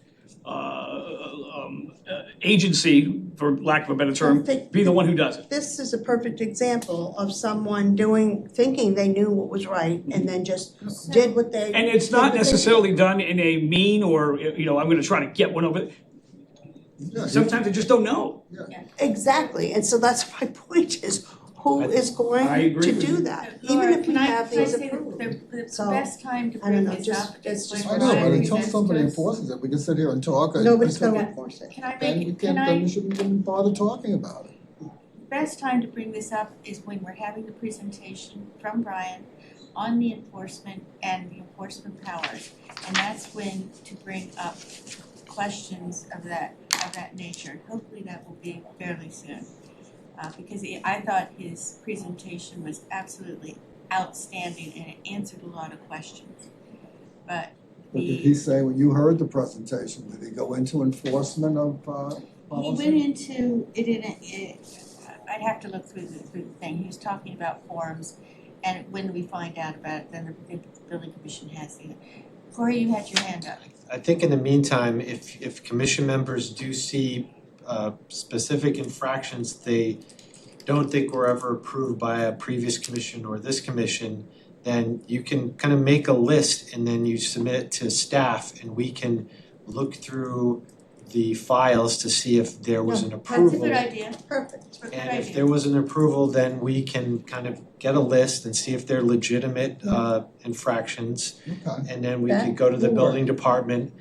agency, for lack of a better term, be the one who does it. This is a perfect example of someone thinking they knew what was right and then just did what they. And it's did not what they did. necessarily done in a mean or, I'm gonna try to get one over. Yeah, Sometimes they just don't know. Exactly, and so that's my point is, who is I going agree to with do you. that, even if we have these approved? The So, best time to I don't bring know, this just- up it's is just when I know, Brian but until presents somebody to us. enforces it, we can sit here and talk. Nobody's until- gonna enforce it. Can I Then make we it, can't, can then I, we shouldn't even bother talking about it. best time to bring this up is when we're having the presentation from Brian on the enforcement and the enforcement powers. And that's when to bring up questions of that nature. Hopefully that will be fairly soon. Because I thought his presentation was absolutely outstanding and it answered a lot of questions. But But did he say, when you heard the presentation, did he go into enforcement of, policy? went into it I'd have to look through the thing, he was talking about forms, and when do we find out about it, then the building commission has the, Corey, you had your hand up. I think in the meantime, if commission members do see specific infractions they don't think were ever approved by a previous commission or this commission, then you can kind of make a list and then you submit it to staff and we can look through the files to see if there was an approval. That's a good idea, Perfect. it's a good And idea. if there was an approval, then we can kind of get a list and see if they're legitimate infractions. Okay. And then we That could go to the will building department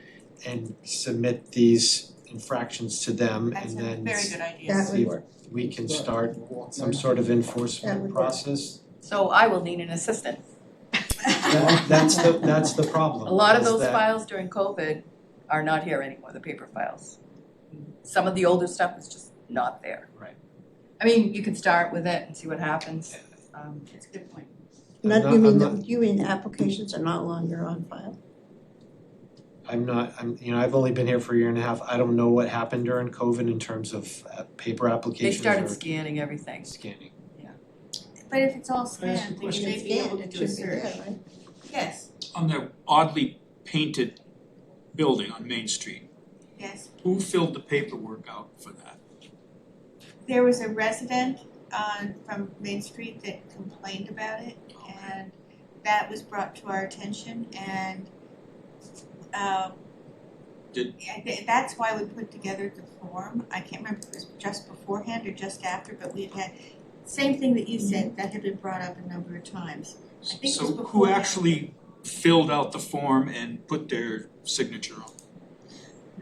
and submit these infractions to them That's and a then very good idea. That see would if work. we can start some sort of That enforcement would work. process. So I will need an assistant. That's the problem. A lot of is those that- files during COVID are not here anymore, the paper files. Some of the older stuff is just not there. Right. I mean, you can start with it and see what happens. That's a good point. Not, I'm you mean, not- you mean applications are not longer on file? I've only been here for a year and a half. I don't know what happened during COVID in terms of paper They applications started or scanning everything. scanning. But if it's all Can I ask a scanned, then you question? may be able to It do a should be there, search. right? Yes, On the oddly painted building on Main Street, yes. who filled the paperwork out for that? There was a resident from Main Street that complained about it, and that was brought to our attention, and that's why we put together the form. I can't remember if it was just beforehand or just after, but we had, same thing that you said, that had been brought up a number of times. I think it was So who beforehand. actually filled out the form and put their signature on?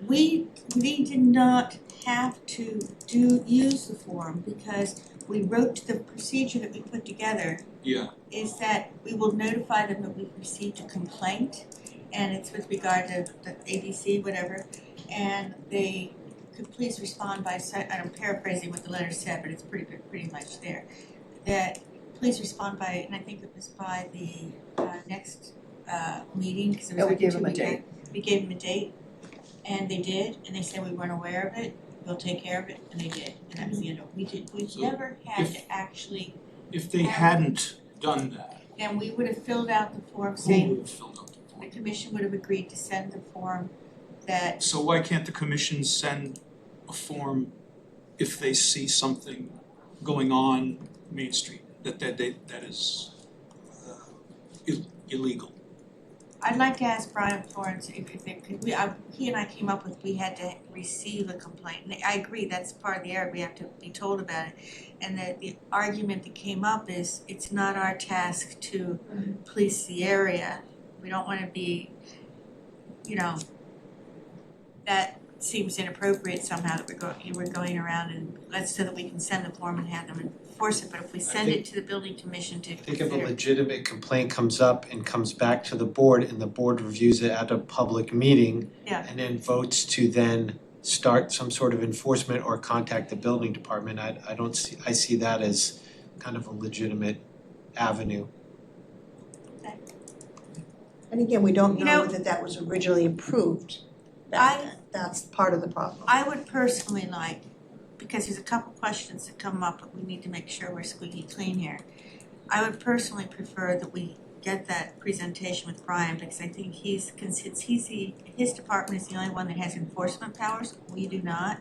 We did not have to use the form because we wrote the procedure that we put together Yeah, is that we will notify them that we've received a complaint and it's with regard to the ABC, whatever, and they could please respond by, I'm paraphrasing what the letter said, but it's pretty much there. That please respond by, and I think it was by the next meeting, because it was Yeah, we like gave them a 2 week. We gave them a date, and they did, and they said we weren't aware of it, we'll take care of it, and they did, and that was the end of it. We So never had if- to actually, if they hadn't done that, then we would have filled out the form who saying, would have filled out the the form? commission would have agreed to send the form that, So why can't the commission send a form if they see something going on Main Street that is illegal? I'd like to ask Brian Florence if there could, he and I came up with, we had to receive a complaint. And I agree, that's part of the error, we have to be told about it. And the argument that came up is, it's not our task to police the area. We don't wanna be, that seems inappropriate somehow that we're going around and let's, so that we can send the form and have them enforce it. But if we send it to the building commission to I think if a consider, legitimate complaint comes up and comes back to the board and the board reviews it at a public meeting Yeah. and then votes to then start some sort of enforcement or contact the building department, I see that as kind of a legitimate avenue. And again, we don't You know know- that was originally approved back then. That's part of the problem. I would personally like, because there's a couple questions that come up, but we need to make sure we're squeaky clean here. I would personally prefer that we get that presentation with Brian, because I think his department is the only one that has enforcement powers, we do not.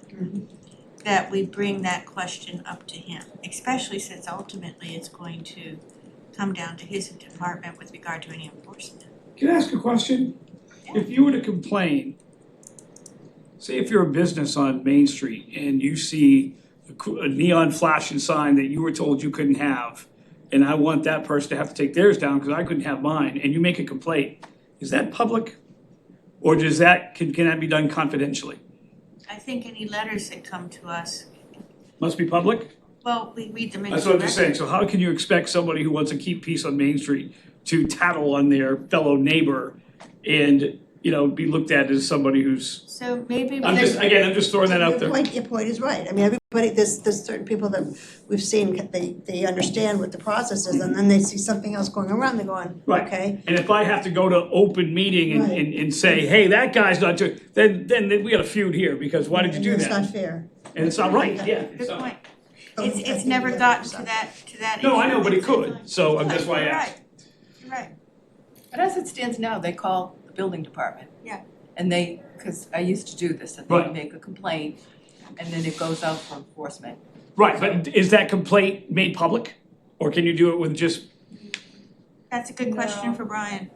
That we bring that question up to him, especially since ultimately it's going to come down to his department with regard to any enforcement. Can I ask a question? If you were to complain, say if you're a business on Main Street and you see a neon flashing sign that you were told you couldn't have, and I want that person to have to take theirs down because I couldn't have mine, and you make a complaint, is that public? Or can that be done confidentially? I think any letters that come to us, Must be public? well, we read them into That's the what I'm just saying, record. so how can you expect somebody who wants to keep peace on Main Street to tattle on their fellow neighbor and, be looked at as somebody who's, So maybe I'm just throwing that out there. Your point is right. I mean, everybody, there's certain people that we've seen, they understand what the process is, and then they see something else going around, they're going, Right. okay. And if I have to go to open meeting and say, hey, that guy's not doing, then we got a feud here, because why did you do And that? that's not fair. and it's not right, yeah. Good It's not- point. Oh, It's never gotten to that No, I issue. know, but it could, so that's why I You're asked. right. You're right. But as it stands now, they call the building department. Yeah. And they, because I used to do this, that Right. they make a complaint and then it goes out for enforcement. Right, but is that complaint made public? Or can you do it with just, That's a good question No. for Brian.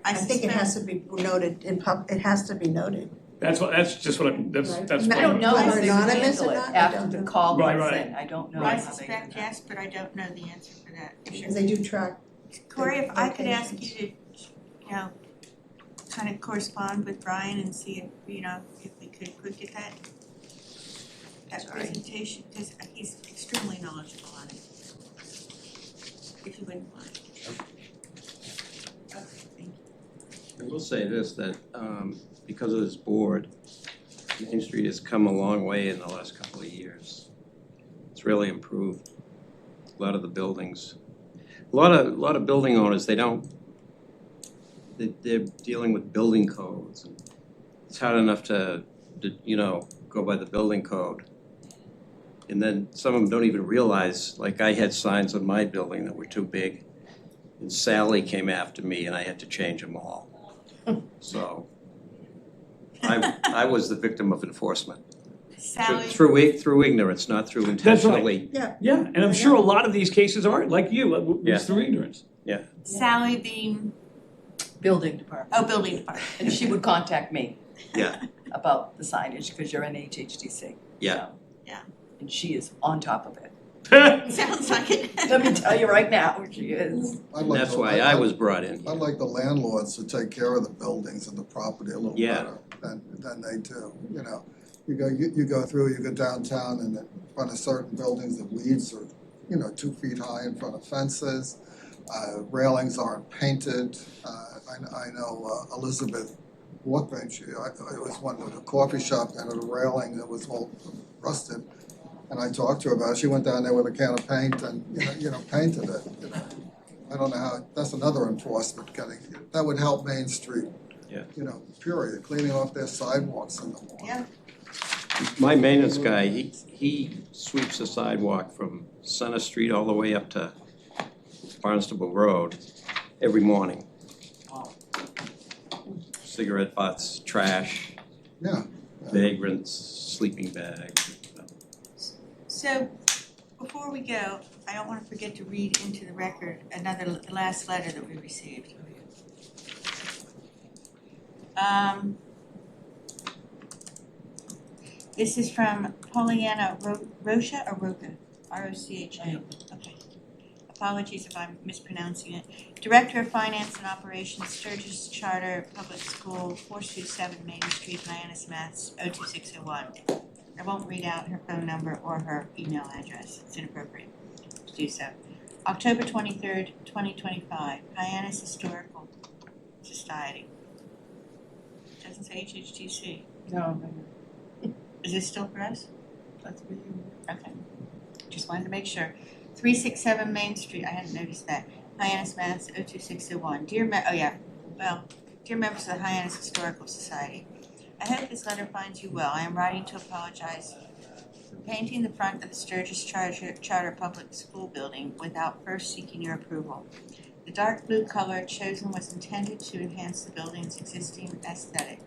I think it has to be noted it has to be noted. that's just what I'm, that's I don't know Whether how they would anonymous handle or it not, I after don't the know. call Right, comes right. in. I don't know I how they do suspect that. yes, but I don't know the answer for that. Because they do track. Corey, if I could ask you Locations. to, you know, kind of correspond with Brian and see if, you know, if we could get that Sorry. presentation, because he's extremely knowledgeable on it. If you wouldn't mind. Okay, thank you. I will say this, that because of this board, Main Street has come a long way in the last couple of years. It's really improved. A lot of the buildings, a lot of building owners, they're dealing with building codes. It's hard enough to go by the building code. And then some of them don't even realize, like I had signs on my building that were too big. And Sally came after me and I had to change them all. So I was the victim of enforcement. Sally, Through ignorance, not through intentionally. yeah, and I'm sure a lot of these cases are, like you, Yeah. it's through ignorance. Sally being, Building department. oh, building department. And she would contact me Yeah, about the signage because you're in HHDC. yeah. And she is on top of it. Sounds like it. Let me tell you right now, she is. I'd And like that's the- why I was brought in here. I'd like the landlords to take care of the buildings and the property a little Yeah. better than they do, you know. You go through, you go downtown and in front of certain buildings, the weeds are, 2 feet high in front of fences. Railings aren't painted. I know Elizabeth Walkbench, it was one with a coffee shop and a railing that was all rusted. And I talked to her about it. She went down there with a can of paint and, painted it, I don't know how, that's another enforcement that would help Main Street. Yeah. Period, cleaning off their sidewalks in the morning. Yeah. My maintenance guy, he sweeps the sidewalk from Center Street all the way up to Barnstable Road every morning. Cigarette butts, trash, Yeah. vagrants, sleeping bags. So, before we go, I don't want to forget to read into the record the last letter that we received. This is from Pollyanna Rocha or Roca? R-O-C-H-A. Okay. Apologies if I'm mispronouncing it. Director of Finance and Operations, Sturgis Charter Public School, 427 Main Street, Hyannis, Mass. 02601. I won't read out her phone number or her email address. It's inappropriate to do so. October 23rd, 2025, Hyannis Historical Society. Doesn't say HHTC. No, Is this still for us? that's for you. Okay. Just wanted to make sure. 367 Main Street, I hadn't noticed that. Hyannis, Mass. 02601. Dear members of the Hyannis Historical Society, I hope this letter finds you well. I am writing to apologize for painting the front of the Sturgis Charter Public School building without first seeking your approval. The dark blue color chosen was intended to enhance the building's existing aesthetic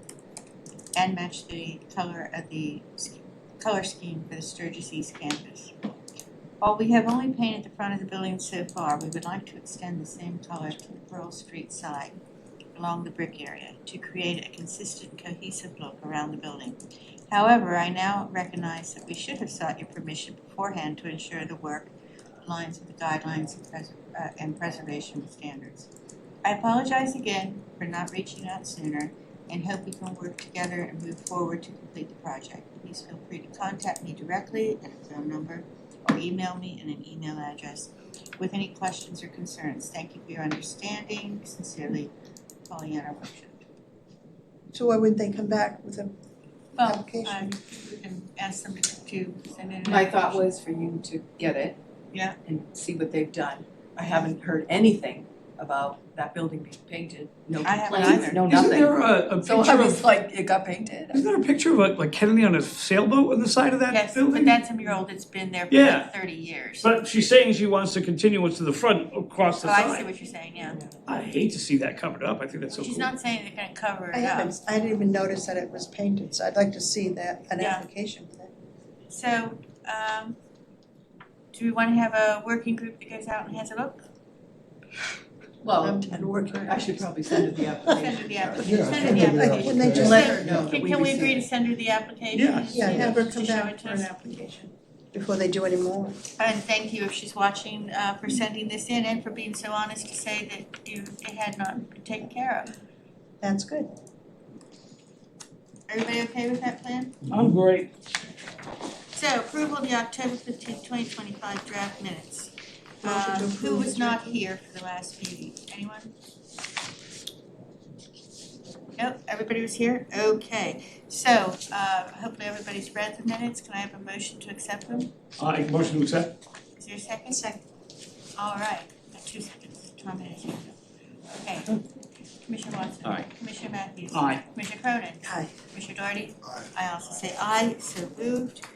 and match the color of the color scheme for the Sturgis East campus. While we have only painted the front of the building so far, we would like to extend the same color to the Pearl Street side along the brick area to create a consistent, cohesive look around the building. However, I now recognize that we should have sought your permission beforehand to ensure the work aligns with the guidelines and preservation standards. I apologize again for not reaching out sooner and hope we can work together and move forward to complete the project. Please feel free to contact me directly at a phone number or email me in an email address with any questions or concerns. Thank you for your understanding. Sincerely, Pollyanna Rocha. So why wouldn't they come back with a Well, application? we can ask them to send in an My thought application. was for you to get it. Yeah. And see what they've done. I haven't heard anything about that building being painted, no I haven't complaints, either. no Isn't nothing. there a So I picture was of, like, it got painted? isn't there a picture of like Kennedy on a sailboat on the side of that Yes, building? but that's a mural that's been there for Yeah. like 30 years. But she's saying she wants to continue it to the front across Oh, the I see side. what you're saying, yeah. I hate to see that covered up, I think that's so cool. She's not saying they're gonna cover I it up. haven't, I didn't even notice that it was painted, so I'd like to see that, an Yeah. application for that. So, do we wanna have a working group that goes out and has a look? Well, And working. I should probably send her the application. Send her the Yeah, application, send her send the her the application. Can they just Let her know that Can, we can we agree to received. send her the application? Yeah. Yeah, have her come To show back it to for an us? application before they do any more. And thank you if she's watching, for sending this in and for being so honest to say that it had not been taken care of. That's good. Everybody okay with that plan? I'm great. So approval of the October 15th, 2025 draft minutes. Motion to Who approve was the not draft. here for the last meeting? Anyone? Nope, everybody was here? Okay. So, hopefully everybody's read the minutes. Can I have a motion to accept them? I motion to accept. Is there a second? Second. All right, 2 seconds. Tom has it. Okay. Commissioner Watson. Aye. Commissioner Matthews. Aye. Commissioner Cronin. Aye. Commissioner Doherty. Aye. I also say aye, so moved.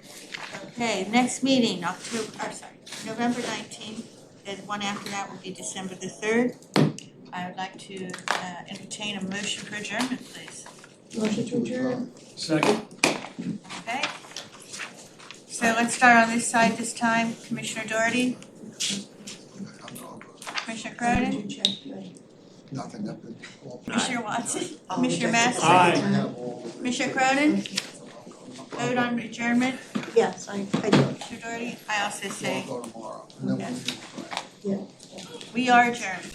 Okay, next meeting, November 19th, and one after that will be December the 3rd. I would like to entertain a motion for adjournment, please. Motion to adjourn. Second. Okay? So let's start on this side this time. Commissioner Doherty, Commissioner Cronin, Nothing, that been all. Commissioner Watson, Commissioner Massey. Aye. Commissioner Cronin, vote on adjournment. Yes, I do. Commissioner Doherty, I also say Go tomorrow, and then we'll do Friday. we are adjourned.